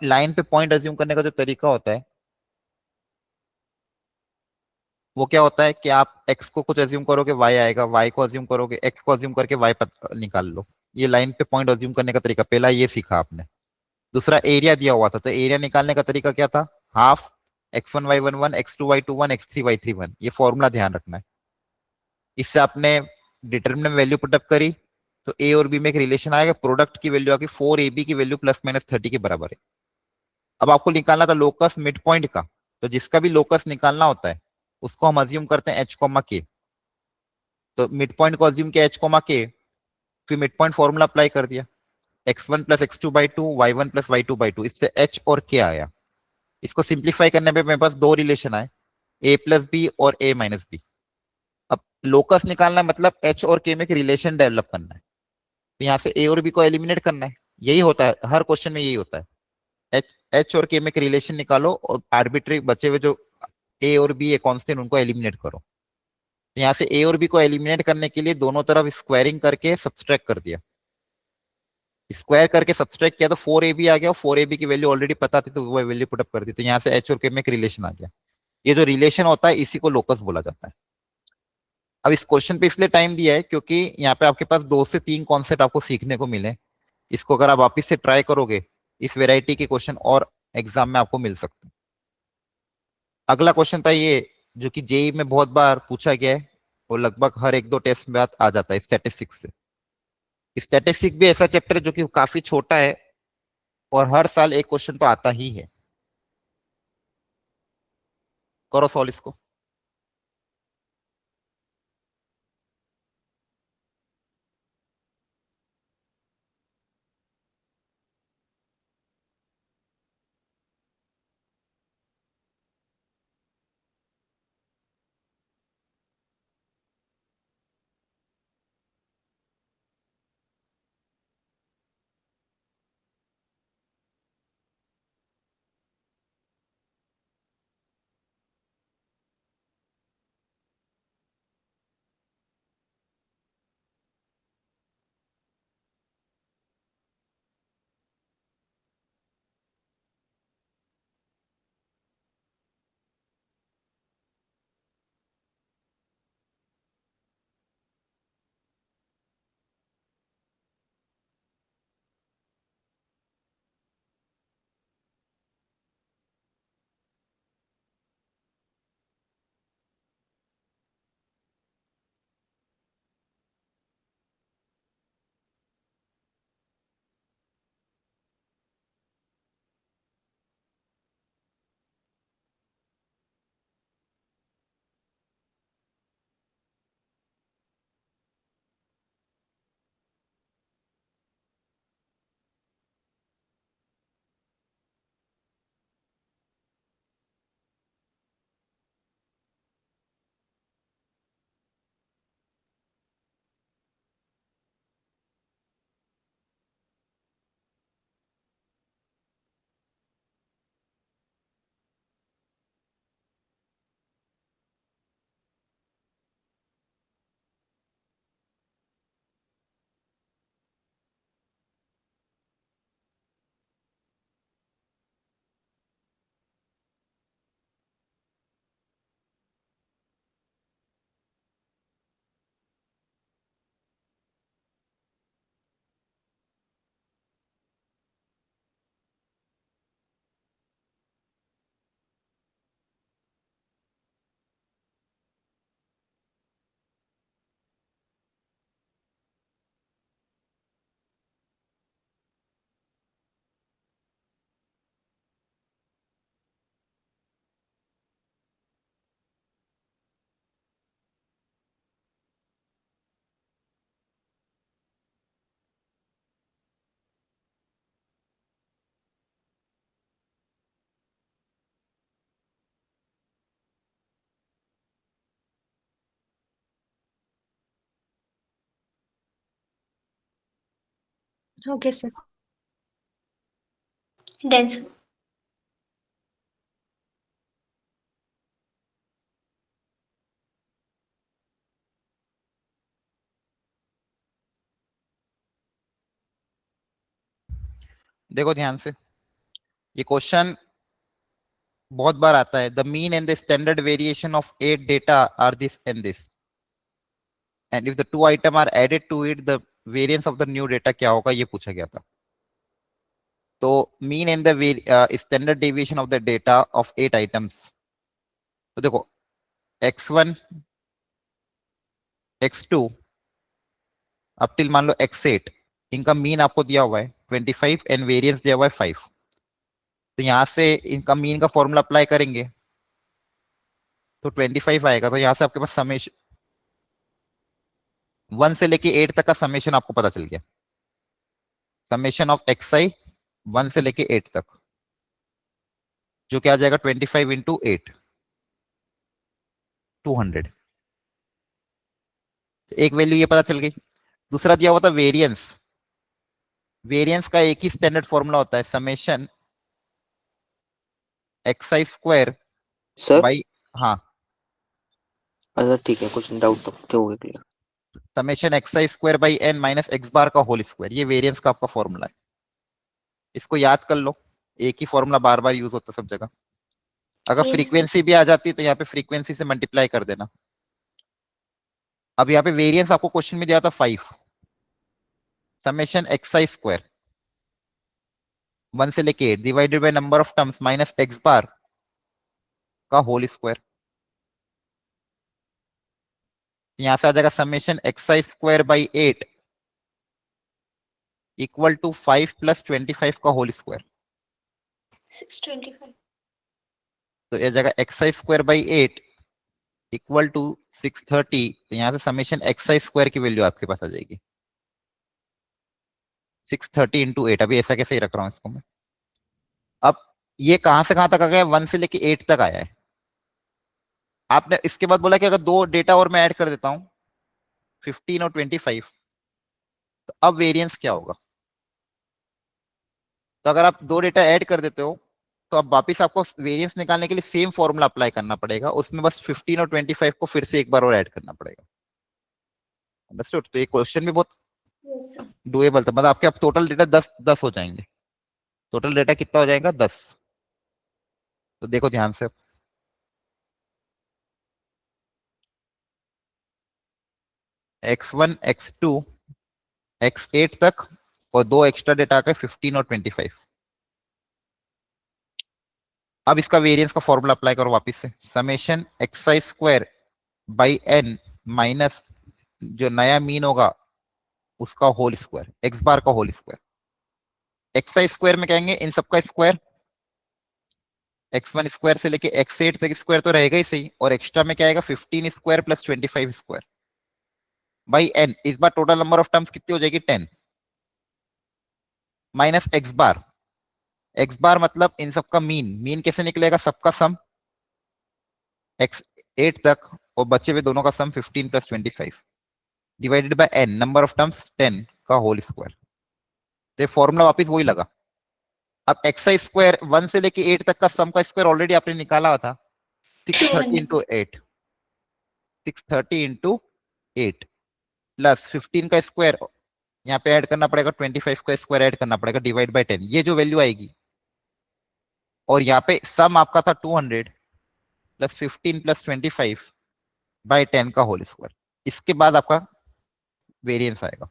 Speaker 1: लाइन पे पॉइंट अज्यूम करने का जो तरीका होता है वो क्या होता है कि आप x को कुछ अज्यूम करोगे y आएगा, y को अज्यूम करोगे x को अज्यूम करके y निकाल लो। ये लाइन पे पॉइंट अज्यूम करने का तरीका पहला ये सीखा आपने। दूसरा एरिया दिया हुआ था, तो एरिया निकालने का तरीका क्या था, हाफ x1y11 x2y21 x3y31, ये फॉर्मूला ध्यान रखना है। इससे आपने डिटरमिनेंट वैल्यू पुटअप करी तो a और b में एक रिलेशन आएगा, प्रोडक्ट की वैल्यू आगे 4ab की वैल्यू प्लस माइनस 30 के बराबर है। अब आपको निकालना था लोकस मिड पॉइंट का, तो जिसका भी लोकस निकालना होता है उसको हम अज्यूम करते हैं h, k। तो मिड पॉइंट को अज्यूम किया h, k, फिर मिड पॉइंट फॉर्मूला अप्लाई कर दिया, x1 plus x2/2 y1 plus y2/2, इससे h और k आया। इसको सिंप्लीफाई करने पे मेरे पास दो रिलेशन आए, a प्लस बी और a माइनस बी। अब लोकस निकालना मतलब h और k में एक रिलेशन डेवलप करना है, तो यहाँ से a और b को एलिमिनेट करना है। यही होता है हर क्वेश्चन में, यही होता है h और k में एक रिलेशन निकालो और आर्बिट्री बचे हुए जो a और b है कांस्टेंट उनको एलिमिनेट करो। तो यहाँ से a और b को एलिमिनेट करने के लिए दोनों तरफ स्क्वायरिंग करके सब्सट्रैक्ट कर दिया, स्क्वायर करके सब्सट्रैक्ट किया तो 4ab आ गया, 4ab की वैल्यू ऑलरेडी पता थी तो वो वैल्यू पुटअप कर दी, तो यहाँ से h और k में एक रिलेशन आ गया। ये जो रिलेशन होता है इसी को लोकस बोला जाता है। अब इस क्वेश्चन पे इसलिए टाइम दिया है क्योंकि यहाँ पे आपके पास 2 से 3 कॉन्सेप्ट आपको सीखने को मिले। इसको अगर आप वापिस से ट्राई करोगे इस वेराइटी के क्वेश्चन और एग्जाम में आपको मिल सकते हैं। अगला क्वेश्चन था ये जो कि जेई में बहुत बार पूछा गया है और लगभग हर 1-2 टेस्ट में आ जाता है, स्टैटिस्टिक्स से। स्टैटिस्टिक्स भी ऐसा चैप्टर है जो कि काफी छोटा है और हर साल एक क्वेश्चन तो आता ही है। करो सॉल्व इसको।
Speaker 4: Okay, sir.
Speaker 3: Done, sir.
Speaker 1: देखो ध्यान से, ये क्वेश्चन बहुत बार आता है। The mean and the standard variation of 8 data are this and this, and if the two item are added to it the variance of the new data क्या होगा, ये पूछा गया था। तो mean and the standard deviation of the data of 8 items. तो देखो x1 x2 up till मान लो x8, इनका मीन आपको दिया हुआ है 25 एंड वेरिएंस दिया हुआ है 5। तो यहां से इनका मीन का फॉर्मूला अप्लाई करेंगे तो 25 आएगा। तो यहां से आपके पास समेशन 1 से लेके 8 तक का समेशन आपको पता चल गया। समेशन ऑफ xi 1 से लेके 8 तक, जो क्या आ जाएगा 25 इंटू 8, 200। एक वैल्यू ये पता चल गई। दूसरा दिया हुआ था वेरिएंस। वेरिएंस का एक ही स्टैंडर्ड फॉर्मूला होता है, summation xi square
Speaker 2: sir
Speaker 1: by, हाँ,
Speaker 2: अच्छा ठीक है, कुछ डाउट तो क्या हो गया clear.
Speaker 1: Summation xi square by n minus x bar का होल स्क्वायर, ये वेरिएंस का आपका फॉर्मूला है। इसको याद कर लो, एक ही फॉर्मूला बार बार यूज होता है सब जगह। अगर
Speaker 3: Yes.
Speaker 1: फ्रीक्वेंसी भी आ जाती है तो यहाँ पे फ्रीक्वेंसी से मल्टीप्लाई कर देना। अब यहाँ पे वेरिएंस आपको क्वेश्चन में दिया था 5, समेशन xi स्क्वायर 1 से लेके 8 divided by number of terms minus x bar का होल स्क्वायर। यहां से आ जाएगा summation xi square by 8 equal to 5 plus 25 का होल स्क्वायर।
Speaker 3: 625.
Speaker 1: तो ये जगह x square by 8 equal to 630, तो यहाँ से समेशन एक्स स्क्वायर की वैल्यू आपके पास आ जाएगी 630 इंटू 8। अभी ऐसा कैसे ही रख रहा हूँ इसको मैं। अब ये कहां से कहां तक आ गया, 1 से लेके 8 तक आया है। आपने इसके बाद बोला कि अगर दो डेटा और मैं ऐड कर देता हूं 15 और 25, तो अब वेरिएंस क्या होगा। तो अगर आप दो डेटा ऐड कर देते हो तो अब वापिस आपको वेरिएंस निकालने के लिए सेम फॉर्मूला अप्लाई करना पड़ेगा, उसमें बस 15 और 25 को फिर से एक बार और ऐड करना पड़ेगा। अंडरस्टूड। तो ये क्वेश्चन भी बहुत
Speaker 3: Yes, sir.
Speaker 1: डुएबल था। मतलब आपके अब टोटल डेटा 10 हो जाएंगे। टोटल डेटा कितना हो जाएगा, 10। तो देखो ध्यान से, x1 x2 x8 तक और दो एक्स्ट्रा डेटा आ गए 15 और 25। अब इसका वेरिएंस का फॉर्मूला अप्लाई करो वापिस से, summation x I square by N minus जो नया मीन होगा उसका होल स्क्वायर, एक्स बार का होल स्क्वायर। एक्स आई स्क्वायर में कहेंगे इन सबका स्क्वायर, x1 स्क्वायर से लेके x8 तक स्क्वायर तो रहेगा ही सही, और एक्स्ट्रा में क्या आएगा 15 square plus 25 square by n. इस बार टोटल नंबर ऑफ टर्म्स कितनी हो जाएगी 10 minus x bar. X bar मतलब इन सबका मीन, मीन कैसे निकलेगा, सबका सम x8 तक और बचे हुए दोनों का सम 15 plus 25 divided by n, number of terms 10 का होल स्क्वायर। तो फॉर्मूला वापस वही लगा। अब एक्स आई स्क्वायर 1 से लेके 8 तक का सम का स्क्वायर ऑलरेडी आपने निकाला हुआ था 630 इंटू 8, 630 इंटू 8 प्लस 15 का स्क्वायर यहाँ पे ऐड करना पड़ेगा, 25 का स्क्वायर ऐड करना पड़ेगा, डिवाइड बाय 10, ये जो वैल्यू आएगी। और यहाँ पे सम आपका था 200 प्लस 15 प्लस 25 बाय 10 का होल स्क्वायर। इसके बाद आपका वेरिएंस आएगा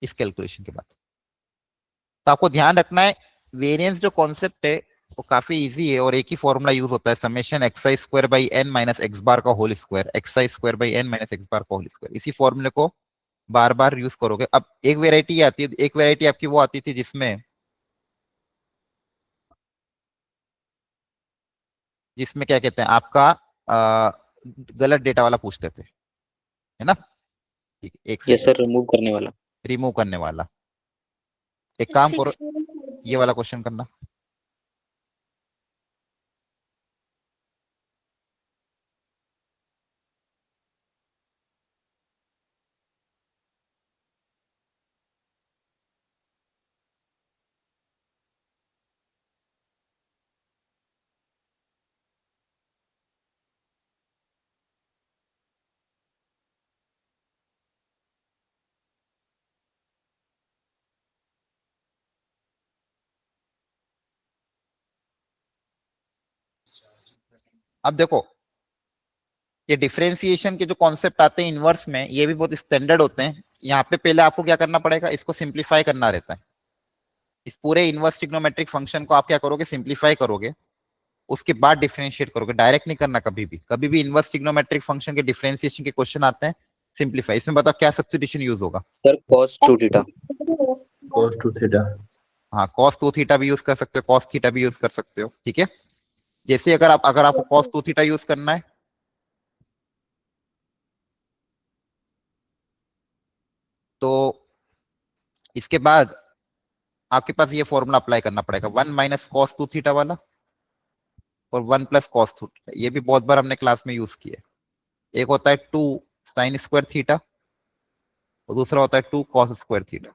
Speaker 1: इस कैलकुलेशन के बाद। तो आपको ध्यान रखना है वेरिएंस जो कॉन्सेप्ट है वो काफी इजी है और एक ही फॉर्मूला यूज होता है, summation x I square by N minus x bar का whole square, X I square by N minus x bar का होल स्क्वायर। इसी फॉर्मूले को बार बार यूज करोगे। अब एक वेराइटी आती है, एक वेराइटी आपकी वो आती थी जिसमें जिसमें क्या कहते हैं आपका गलत डेटा वाला पूछते थे, है ना। ठीक है, एक
Speaker 2: यस सर, रिमूव करने वाला।
Speaker 1: रिमूव करने वाला। एक काम करो,
Speaker 3: 6750.
Speaker 1: ये वाला क्वेश्चन करना। अब देखो ये डिफरेंशिएशन के जो कॉन्सेप्ट आते हैं इनवर्स में, ये भी बहुत स्टैंडर्ड होते हैं। यहाँ पे पहले आपको क्या करना पड़ेगा, इसको सिंप्लीफाई करना रहता है। इस पूरे इनवर्स ट्रिग्नोमेट्रिक फंक्शन को आप क्या करोगे, सिंप्लीफाई करोगे, उसके बाद डिफरेंशिएट करोगे, डायरेक्ट नहीं करना। कभी भी इनवर्स ट्रिग्नोमेट्रिक फंक्शन के डिफरेंशिएशन के क्वेश्चन आते हैं सिंप्लीफाई। इसमें बताओ क्या सब्स्टिट्यूशन यूज होगा।
Speaker 2: Sir cos 2 theta.
Speaker 5: cos 2 theta.
Speaker 1: हाँ, cos 2 थीटा भी यूज कर सकते हो, cos थीटा भी यूज कर सकते हो, ठीक है। जैसे अगर आपको cos 2 थीटा यूज करना है तो इसके बाद आपके पास ये फॉर्मूला अप्लाई करना पड़ेगा, 1 माइनस कॉस 2 थीटा वाला और 1 प्लस कॉस 2 थीटा। ये भी बहुत बार हमने क्लास में यूज किया है। एक होता है 2 साइन स्क्वायर थीटा और दूसरा होता है 2 कॉस स्क्वायर थीटा।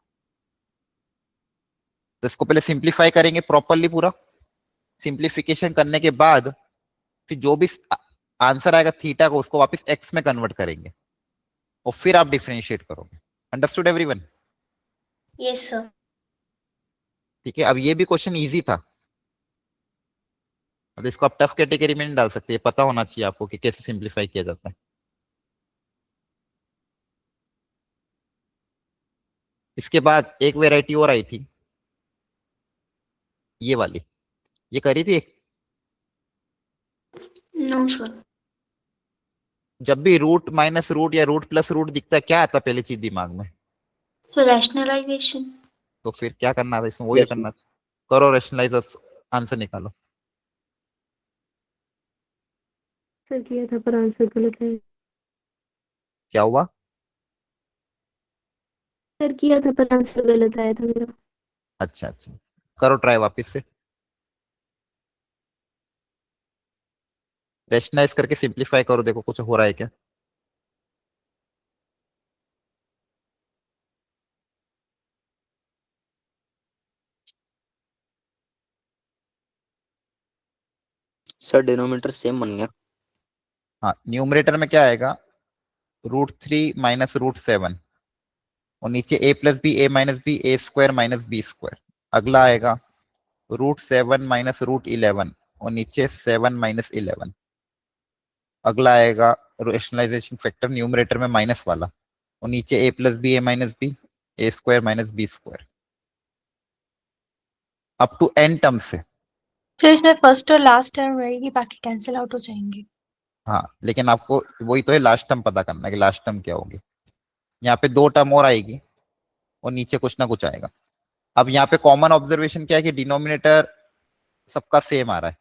Speaker 1: तो इसको पहले सिंप्लीफाई करेंगे प्रॉपरली पूरा। सिंप्लीफिकेशन करने के बाद फिर जो भी आंसर आएगा थीटा को, उसको वापस एक्स में कन्वर्ट करेंगे और फिर आप डिफरेंशिएट करोगे। Understood everyone.
Speaker 3: Yes, sir.
Speaker 1: ठीक है। अब ये भी क्वेश्चन इजी था, अब इसको आप टफ कैटेगरी में नहीं डाल सकते, पता होना चाहिए आपको कि कैसे सिंप्लीफाई किया जाता है। इसके बाद एक वेराइटी और आई थी, ये वाली, ये करी थी।
Speaker 3: No, sir.
Speaker 1: जब भी रूट माइनस रूट या रूट प्लस रूट दिखता है क्या आता है पहली चीज दिमाग में,
Speaker 3: So rationalization.
Speaker 1: तो फिर क्या करना था इसमें, वही
Speaker 2: Yes,
Speaker 1: करना था। करो रेशनलाइज और आंसर निकालो।
Speaker 6: सर किया था पर आंसर गलत है।
Speaker 1: क्या हुआ?
Speaker 6: सर किया था पर आंसर गलत आया था मेरा।
Speaker 1: अच्छा अच्छा, करो ट्राई वापस से। रेशनलाइज करके सिंप्लीफाई करो, देखो कुछ हो रहा है क्या।
Speaker 2: सर डिनोमिनेटर सेम बन गया।
Speaker 1: हाँ, न्यूमरेटर में क्या आएगा, √3 माइनस √7, और नीचे a plus b a minus b a square minus b square. अगला आएगा √7 माइनस √11, और नीचे 7 माइनस 11। अगला आएगा रेशनलाइजेशन फैक्टर न्यूमरेटर में माइनस वाला, और नीचे a plus b a minus b a square minus b square, up to n term से।
Speaker 4: तो इसमें फर्स्ट और लास्ट टर्म रहेगी, बाकी कैंसिल आउट हो जाएंगे।
Speaker 1: हाँ, लेकिन आपको वही तो है, लास्ट टर्म पता करना है कि लास्ट टर्म क्या होगी। यहाँ पे 2 टर्म और आएगी, और नीचे कुछ ना कुछ आएगा। अब यहाँ पे कॉमन ऑब्जर्वेशन क्या है कि डिनोमिनेटर सबका सेम आ रहा है।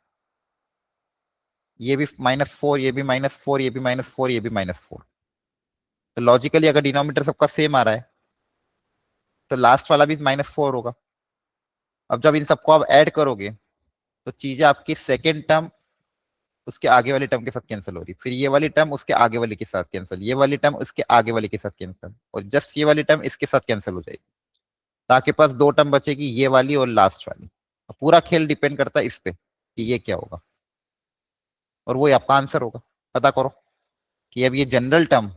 Speaker 1: ये भी -4, ये भी -4, ये भी -4, ये भी -4। तो लॉजिकली अगर डिनोमिनेटर सबका सेम आ रहा है तो लास्ट वाला भी -4 होगा। अब जब इन सबको आप ऐड करोगे तो चीजें आपकी सेकेंड टर्म उसके आगे वाली टर्म के साथ कैंसिल हो रही, फिर ये वाली टर्म उसके आगे वाले के साथ कैंसिल, ये वाली टर्म उसके आगे वाले के साथ कैंसिल, और जस्ट ये वाली टर्म इसके साथ कैंसिल हो जाएगी। ताकि पास 2 टर्म बचेगी, ये वाली और लास्ट वाली। अब पूरा खेल डिपेंड करता है इस पे कि ये क्या होगा, और वही आपका आंसर होगा। पता करो कि अब ये जनरल टर्म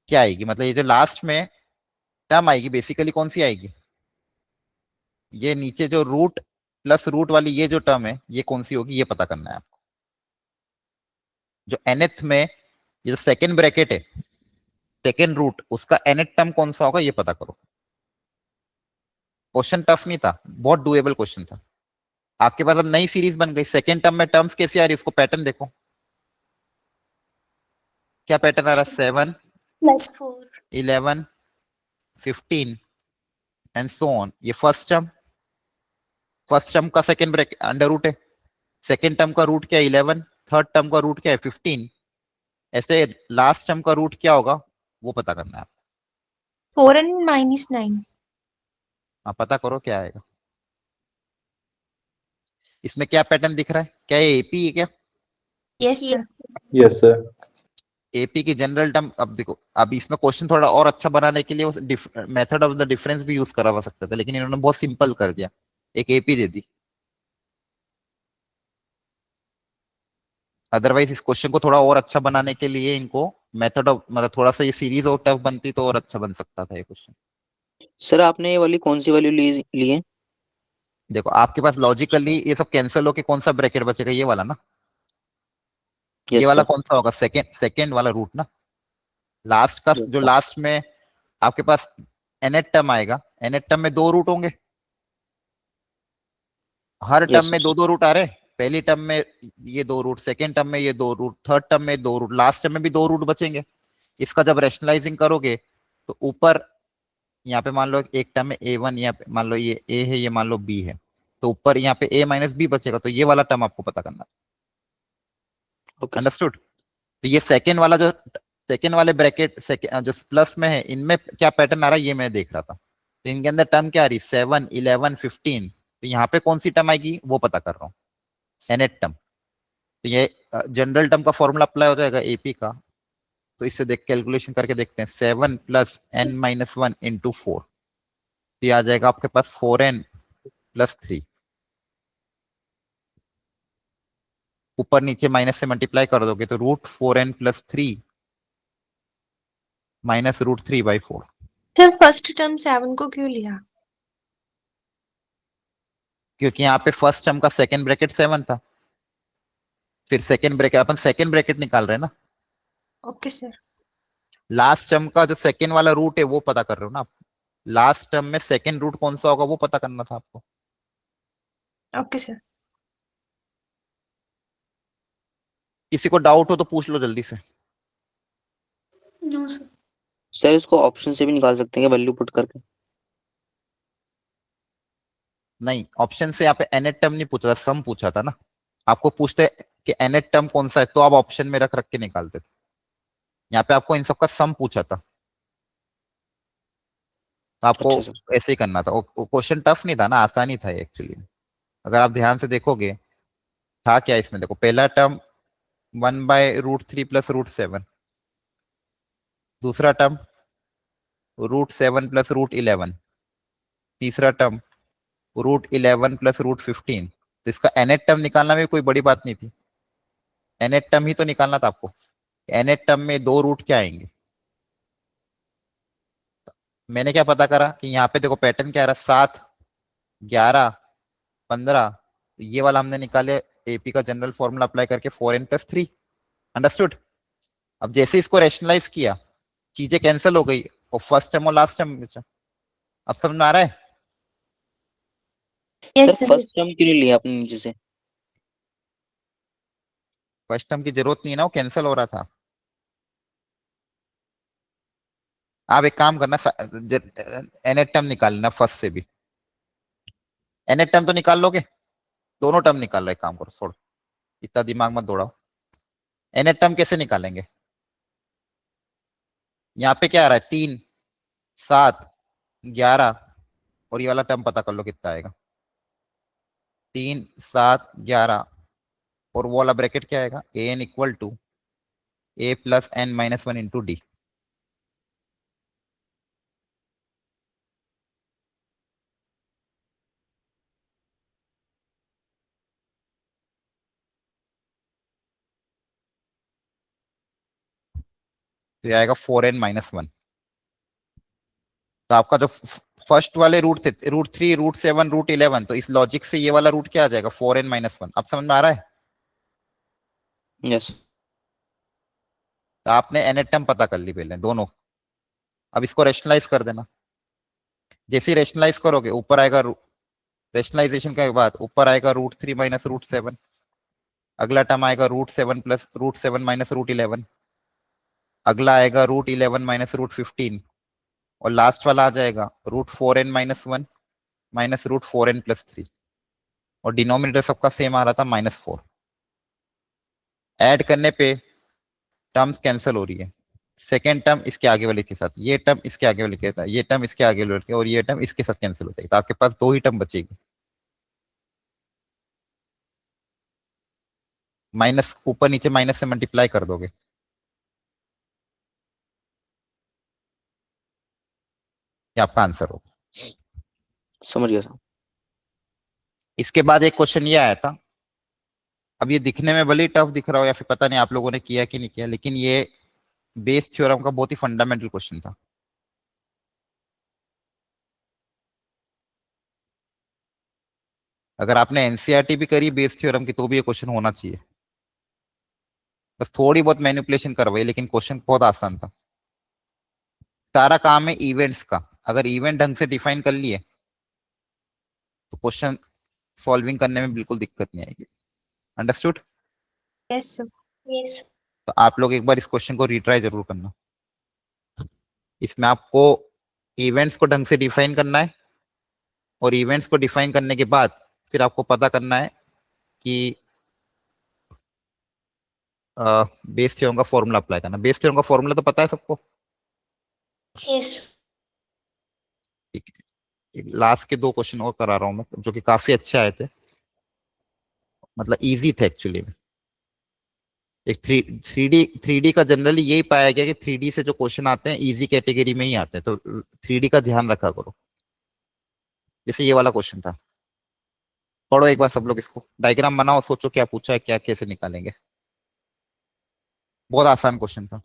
Speaker 1: क्या आएगी, मतलब ये जो लास्ट में टर्म आएगी बेसिकली कौन सी आएगी, ये नीचे जो रूट प्लस रूट वाली ये जो टर्म है ये कौन सी होगी, ये पता करना है आपको। जो nth में ये जो सेकेंड ब्रैकेट है, सेकेंड रूट, उसका nth टर्म कौन सा होगा ये पता करो। क्वेश्चन टफ नहीं था, बहुत डुएबल क्वेश्चन था। आपके पास अब नई सीरीज बन गई, सेकेंड टर्म में टर्म्स कैसे आ रही है, इसको पैटर्न देखो। क्या पैटर्न आ रहा है, 7
Speaker 3: +4
Speaker 1: 11 15 एंड सो ऑन। ये फर्स्ट टर्म, फर्स्ट टर्म का सेकेंड ब्रैकेट अंडर रूट है, सेकेंड टर्म का रूट क्या है 11, थर्ड टर्म का रूट क्या है 15, ऐसे लास्ट टर्म का रूट क्या होगा वो पता करना है।
Speaker 4: 4 and -9।
Speaker 1: आप पता करो क्या आएगा। इसमें क्या पैटर्न दिख रहा है, क्या ये एपी है क्या?
Speaker 4: यस
Speaker 3: ये
Speaker 4: सर।
Speaker 5: Yes, sir.
Speaker 1: एपी की जनरल टर्म। अब देखो, अब इसमें क्वेश्चन थोड़ा और अच्छा बनाने के लिए उस मेथड ऑफ द डिफरेंस भी यूज करा सकता था, लेकिन इन्होंने बहुत सिंपल कर दिया, एक एपी दे दी। अदरवाइज इस क्वेश्चन को थोड़ा और अच्छा बनाने के लिए इनको मेथड ऑफ, मतलब थोड़ा सा ये सीरीज और टफ बनती तो और अच्छा बन सकता था ये क्वेश्चन।
Speaker 2: सर आपने ये वाली कौन सी वैल्यू ली है?
Speaker 1: देखो आपके पास लॉजिकली ये सब कैंसिल होके कौन सा ब्रैकेट बचेगा, ये वाला ना। ये
Speaker 2: यस
Speaker 1: वाला
Speaker 2: सर।
Speaker 1: कौन सा होगा, सेकेंड सेकेंड वाला रूट ना। लास्ट का
Speaker 2: यस
Speaker 1: जो
Speaker 2: सर।
Speaker 1: लास्ट में आपके पास nth टर्म आएगा, nth टर्म में 2 रूट होंगे, हर टर्म
Speaker 2: यस
Speaker 1: में 2 2 रूट आ रहे। पहली टर्म में ये 2 रूट, सेकेंड टर्म में ये 2 रूट, थर्ड टर्म में 2 रूट, लास्ट टर्म में भी 2 रूट बचेंगे। इसका जब रैशनलाइजिंग करोगे तो ऊपर यहाँ पे मान लो एक टर्म में a1, यहाँ पे मान लो ये a है, ये मान लो b है, तो ऊपर यहाँ पे a माइनस बी बचेगा, तो ये वाला टर्म आपको पता करना।
Speaker 2: ओके।
Speaker 1: अंडरस्टूड? तो ये सेकेंड वाला जो सेकेंड वाले ब्रैकेट जो प्लस में है, इनमें क्या पैटर्न आ रहा है ये मैं देख रहा था। तो इनके अंदर टर्म क्या आ रही, 7 11 15, तो यहाँ पे कौन सी टर्म आएगी वो पता कर रहा हूँ, nth टर्म। तो ये जनरल टर्म का फॉर्मूला अप्लाई हो जाएगा एपी का। तो इससे देख कैलकुलेशन करके देखते हैं, 7 + n-1 × 4, ये आ जाएगा आपके पास 4n + 3। ऊपर नीचे माइनस से मल्टीप्लाई कर दोगे तो √4n + 3 - √3/4।
Speaker 4: सर फर्स्ट टर्म 7 को क्यों लिया?
Speaker 1: क्योंकि यहाँ पे फर्स्ट टर्म का सेकेंड ब्रैकेट 7 था, फिर सेकेंड ब्रैकेट, अपन सेकेंड ब्रैकेट निकाल रहे हैं ना।
Speaker 4: Okay sir.
Speaker 1: लास्ट टर्म का जो सेकेंड वाला रूट है वो पता कर रहे हो ना आप। लास्ट टर्म में सेकेंड रूट कौन सा होगा वो पता करना था आपको।
Speaker 4: Okay sir.
Speaker 1: किसी को डाउट हो तो पूछ लो जल्दी से।
Speaker 3: No sir.
Speaker 2: सर इसको ऑप्शन से भी निकाल सकते हैं क्या, वैल्यू पुट करके?
Speaker 1: नहीं, ऑप्शन से यहाँ पे nth टर्म नहीं पूछा था, सम पूछा था ना। आपको पूछते कि nth टर्म कौन सा है तो आप ऑप्शन में रख रख के निकालते थे। यहाँ पे आपको इन सब का सम पूछा था, तो आपको
Speaker 2: अच्छा सर।
Speaker 1: ऐसे ही करना था। क्वेश्चन टफ नहीं था ना, आसानी था एक्चुअली। अगर आप ध्यान से देखोगे था क्या इसमें, देखो पहला टर्म 1/√3 + √7, दूसरा टर्म √7 + √11, तीसरा टर्म √11 + √15। तो इसका nth टर्म निकालना भी कोई बड़ी बात नहीं थी, nth टर्म ही तो निकालना था आपको। nth टर्म में दो रूट क्या आएंगे। मैंने क्या पता करा कि यहाँ पे देखो पैटर्न क्या आ रहा है, 7, 11, 15। ये वाला हमने निकाले एपी का जनरल फॉर्मूला अप्लाई करके 4n + 3। अंडरस्टूड। अब जैसे इसको रैशनलाइज किया, चीजें कैंसिल हो गई और फर्स्ट टर्म और लास्ट टर्म बचा। अब समझ में आ रहा है।
Speaker 4: Yes,
Speaker 2: sir
Speaker 4: sir.
Speaker 2: First term क्यों नहीं लिया आपने नीचे से?
Speaker 1: फर्स्ट टर्म की जरूरत नहीं है ना, वो कैंसिल हो रहा था। आप एक काम करना, nth टर्म निकाल लेना फर्स्ट से भी। nth टर्म तो निकाल लोगे, दोनों टर्म निकाल लो। एक काम करो, छोड़ो, इतना दिमाग मत दौड़ाओ। nth टर्म कैसे निकालेंगे, यहाँ पे क्या आ रहा है, 3, 7, 11, और ये वाला टर्म पता कर लो कितना आएगा। 3, 7, 11, और वो वाला ब्रैकेट क्या आएगा, an = a + n-1 × d। तो ये आएगा 4n-1। तो आपका जो फर्स्ट वाले रूट थे, √3, √7, √11, तो इस लॉजिक से ये वाला रूट क्या आ जाएगा, 4n-1। अब समझ में आ रहा है।
Speaker 2: यस।
Speaker 1: तो आपने nth टर्म पता कर ली पहले दोनों। अब इसको रेशनलाइज कर देना। जैसे ही रेशनलाइज करोगे ऊपर आएगा, रेशनलाइजेशन के बाद ऊपर आएगा √3 - √7। अगला टर्म आएगा √7 + √7 - √11। अगला आएगा √11 - √15। और लास्ट वाला आ जाएगा √4n-1 -√4n + 3। और डिनोमिनेटर सबका सेम आ रहा था -4। ऐड करने पे टर्म्स कैंसिल हो रही है। सेकेंड टर्म इसके आगे वाले के साथ, ये टर्म इसके आगे वाले के साथ, ये टर्म इसके आगे वाले के, और ये टर्म इसके साथ कैंसिल हो जाएगी। तो आपके पास दो ही टर्म बचेगी। माइनस ऊपर नीचे माइनस से मल्टीप्लाई कर दोगे, ये आपका आंसर होगा।
Speaker 2: समझ गया सर।
Speaker 1: इसके बाद एक क्वेश्चन ये आया था। अब ये दिखने में भले ही टफ दिख रहा हो, या फिर पता नहीं आप लोगों ने किया कि नहीं किया, लेकिन ये बेस थ्योरम का बहुत ही फंडामेंटल क्वेश्चन था। अगर आपने एनसीईआरटी भी करी बेस थ्योरम की तो भी ये क्वेश्चन होना चाहिए। बस थोड़ी बहुत मैनिपुलेशन करवाई, लेकिन क्वेश्चन बहुत आसान था। सारा काम है इवेंट्स का। अगर इवेंट ढंग से डिफाइन कर लिए तो क्वेश्चन सॉल्विंग करने में बिल्कुल दिक्कत नहीं आएगी। अंडरस्टूड।
Speaker 4: Yes, sir.
Speaker 3: यस।
Speaker 1: तो आप लोग एक बार इस क्वेश्चन को रिट्राई जरूर करना। इसमें आपको इवेंट्स को ढंग से डिफाइन करना है, और इवेंट्स को डिफाइन करने के बाद फिर आपको पता करना है कि बेस थ्योरम का फॉर्मूला अप्लाई करना। बेस थ्योरम का फॉर्मूला तो पता है सबको।
Speaker 3: यस।
Speaker 1: ठीक है, लास्ट के दो क्वेश्चन और करा रहा हूँ मैं, जो कि काफी अच्छे आए थे, मतलब इजी थे एक्चुअली। एक थ्री डी का जनरली यही पाया गया कि थ्री डी से जो क्वेश्चन आते हैं इजी कैटेगरी में ही आते हैं, तो थ्री डी का ध्यान रखा करो। जैसे ये वाला क्वेश्चन था, पढ़ो एक बार सब लोग, इसको डायग्राम बनाओ, सोचो क्या पूछा है, क्या कैसे निकालेंगे। बहुत आसान क्वेश्चन था।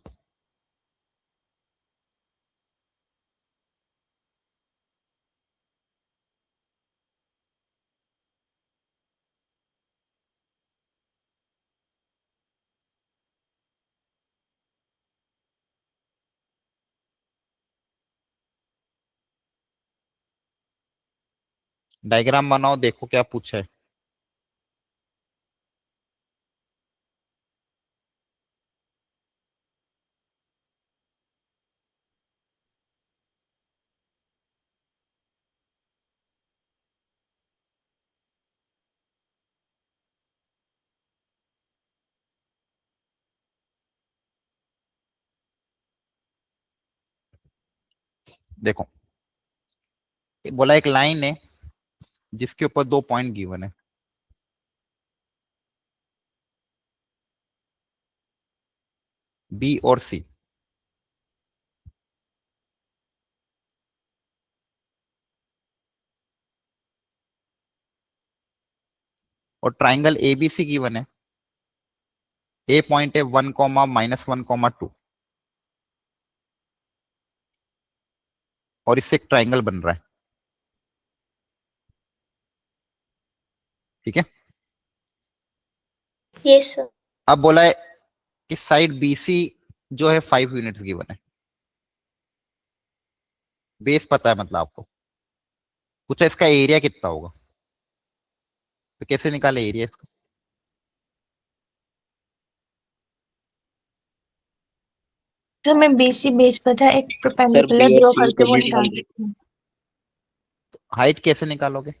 Speaker 1: डायग्राम बनाओ, देखो क्या पूछा है। देखो, बोला एक लाइन है जिसके ऊपर 2 पॉइंट गिवन है, बी और सी। और ट्राइंगल एबीसी गिवन है, ए पॉइंट है 1, -1, 2 और इससे एक ट्राइंगल बन रहा है। ठीक है।
Speaker 3: Yes sir.
Speaker 1: अब बोला है कि साइड बीसी जो है 5 यूनिट्स गिवन है, बेस पता है मतलब आपको, पूछा इसका एरिया कितना होगा, तो कैसे निकाले एरिया इसका?
Speaker 4: तो मैं बेसी बेस पता है, एक
Speaker 2: सर
Speaker 4: परपेंडिकुलर
Speaker 2: बी और
Speaker 4: ड्रॉ
Speaker 2: सी
Speaker 4: करके वो
Speaker 2: कभी
Speaker 4: निकाल
Speaker 2: निकाल
Speaker 4: सकती हूँ।
Speaker 1: हाइट कैसे निकालोगे?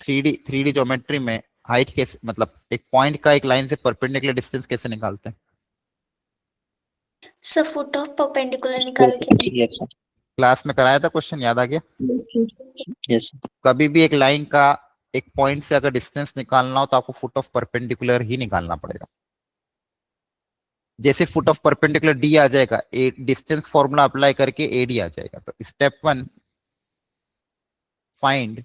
Speaker 1: 3D ज्योमेट्री में हाइट कैसे, मतलब एक पॉइंट का एक लाइन से परपेंडिकुलर डिस्टेंस कैसे निकालते हैं?
Speaker 3: सर फुट ऑफ परपेंडिकुलर निकाल के।
Speaker 2: यस
Speaker 1: क्लास में कराया था क्वेश्चन, याद आ गया?
Speaker 2: यस
Speaker 1: कभी भी एक लाइन का एक पॉइंट से अगर डिस्टेंस निकालना हो तो आपको फुट ऑफ परपेंडिकुलर ही निकालना पड़ेगा। जैसे फुट ऑफ परपेंडिकुलर डी आ जाएगा, ए डिस्टेंस फॉर्मूला अप्लाई करके एडी आ जाएगा। तो step 1, find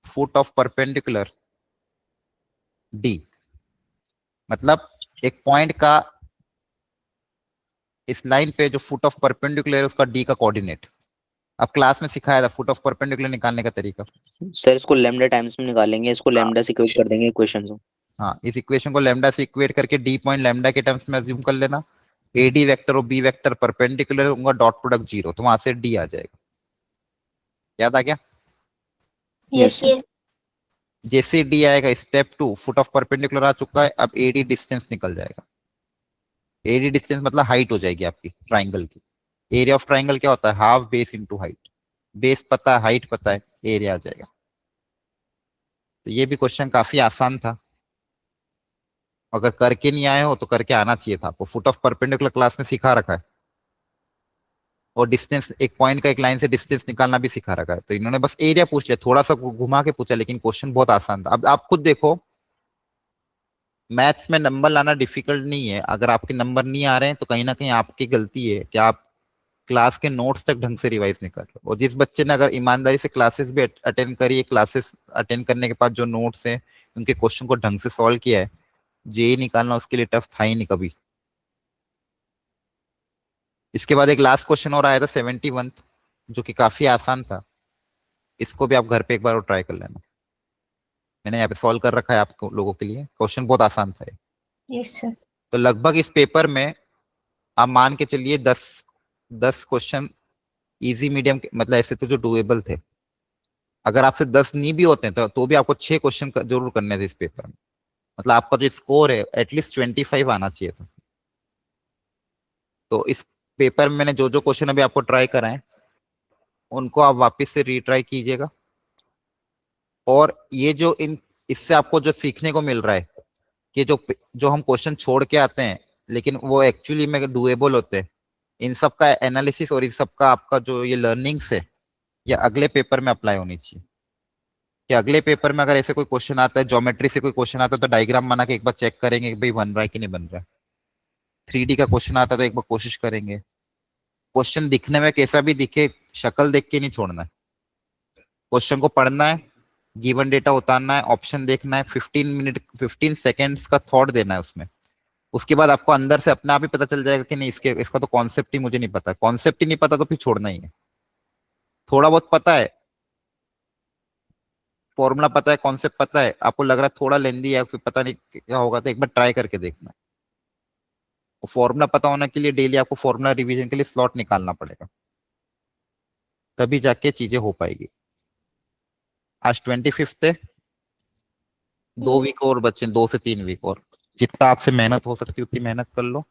Speaker 1: foot of perpendicular D, मतलब एक पॉइंट का इस लाइन पे जो फुट ऑफ परपेंडिकुलर है उसका डी का कोऑर्डिनेट। अब क्लास में सिखाया था फुट ऑफ परपेंडिकुलर निकालने का तरीका।
Speaker 2: सर, इसको लैम्डा टाइम्स में निकालेंगे, इसको लैम्डा से इक्वेट कर देंगे इक्वेशन को।
Speaker 1: हाँ, इस इक्वेशन को लैम्डा से इक्वेट करके डी पॉइंट लैम्डा के टर्म्स में अज्यूम कर लेना। एडी वेक्टर और बी वेक्टर परपेंडिकुलर होगा, डॉट प्रोडक्ट 0, तो वहां से डी आ जाएगा। याद आ गया?
Speaker 4: Yes sir.
Speaker 3: यस।
Speaker 1: जैसे डी आएगा, स्टेप 2, फुट ऑफ परपेंडिकुलर आ चुका है, अब एडी डिस्टेंस निकल जाएगा। एडी डिस्टेंस मतलब हाइट हो जाएगी आपकी ट्राइंगल की। एरिया ऑफ ट्राइंगल क्या होता है? Half base into height. Base पता है, हाइट पता है, एरिया आ जाएगा। तो ये भी क्वेश्चन काफी आसान था, अगर करके नहीं आए हो तो करके आना चाहिए था आपको। फुट ऑफ परपेंडिकुलर क्लास में सिखा रखा है, और डिस्टेंस, एक पॉइंट का एक लाइन से डिस्टेंस निकालना भी सिखा रखा है। तो इन्होंने बस एरिया पूछ लिया, थोड़ा सा घुमा के पूछा, लेकिन क्वेश्चन बहुत आसान था। अब आप खुद देखो, मैथ्स में नंबर लाना डिफिकल्ट नहीं है। अगर आपके नंबर नहीं आ रहे हैं तो कहीं ना कहीं आपकी गलती है कि आप क्लास के नोट्स तक ढंग से रिवाइज नहीं कर रहे। और जिस बच्चे ने अगर ईमानदारी से क्लासेस भी अटेंड करी है, क्लासेस अटेंड करने के बाद जो नोट्स हैं उनके क्वेश्चन को ढंग से सॉल्व किया है, जेई निकालना उसके लिए टफ था ही नहीं कभी। इसके बाद एक लास्ट क्वेश्चन और आया था 71, जो कि काफी आसान था। इसको भी आप घर पे एक बार और ट्राई कर लेना, मैंने यहाँ पे सॉल्व कर रखा है आप लोगों के लिए। क्वेश्चन बहुत आसान था ये।
Speaker 4: Yes sir.
Speaker 1: तो लगभग इस पेपर में आप मान के चलिए 10 क्वेश्चन इजी मीडियम, मतलब ऐसे तो जो डुएबल थे। अगर आपसे 10 नहीं भी होते हैं तो भी आपको 6 क्वेश्चन जरूर करने थे इस पेपर में। मतलब आपका जो स्कोर है एटलीस्ट 25 आना चाहिए था। तो इस पेपर में मैंने जो जो क्वेश्चन अभी आपको ट्राई कराए उनको आप वापस से रीट्राई कीजिएगा। और ये जो इससे आपको जो सीखने को मिल रहा है कि जो जो हम क्वेश्चन छोड़ के आते हैं लेकिन वो एक्चुअली में डुएबल होते हैं, इन सब का एनालिसिस और इन सब का आपका जो ये लर्निंग्स है, ये अगले पेपर में अप्लाई होनी चाहिए। कि अगले पेपर में अगर ऐसे कोई क्वेश्चन आता है, ज्योमेट्री से कोई क्वेश्चन आता है, तो डायग्राम बना के एक बार चेक करेंगे कि भाई बन रहा है कि नहीं बन रहा है। 3D का क्वेश्चन आता है तो एक बार कोशिश करेंगे। क्वेश्चन दिखने में कैसा भी दिखे, शक्ल देख के नहीं छोड़ना है। क्वेश्चन को पढ़ना है, गिवन डेटा उतारना है, ऑप्शन देखना है, 15 सेकेंड्स का थॉट देना है उसमें। उसके बाद आपको अंदर से अपने आप ही पता चल जाएगा कि नहीं, इसका तो कॉन्सेप्ट ही मुझे नहीं पता। कॉन्सेप्ट ही नहीं पता तो फिर छोड़ना ही है। थोड़ा बहुत पता है, फॉर्मूला पता है, कॉन्सेप्ट पता है, आपको लग रहा है थोड़ा लेंदी है, फिर पता नहीं क्या होगा, तो एक बार ट्राई करके देखना। फॉर्मूला पता होने के लिए डेली आपको फॉर्मूला रिवीजन के लिए स्लॉट निकालना पड़ेगा, तभी जाके चीजें हो पाएगी। आज 25 है, 2
Speaker 3: Yes.
Speaker 1: वीक और बचे, 2 से 3 वीक और। जितना आपसे मेहनत हो सकती है उतनी मेहनत कर लो,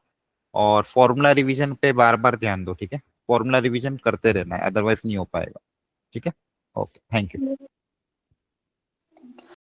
Speaker 1: और फॉर्मूला रिवीजन पे बार बार ध्यान दो। ठीक है, फॉर्मूला रिवीजन करते रहना है, अदरवाइज नहीं हो पाएगा। ठीक है, ओके, थैंक यू।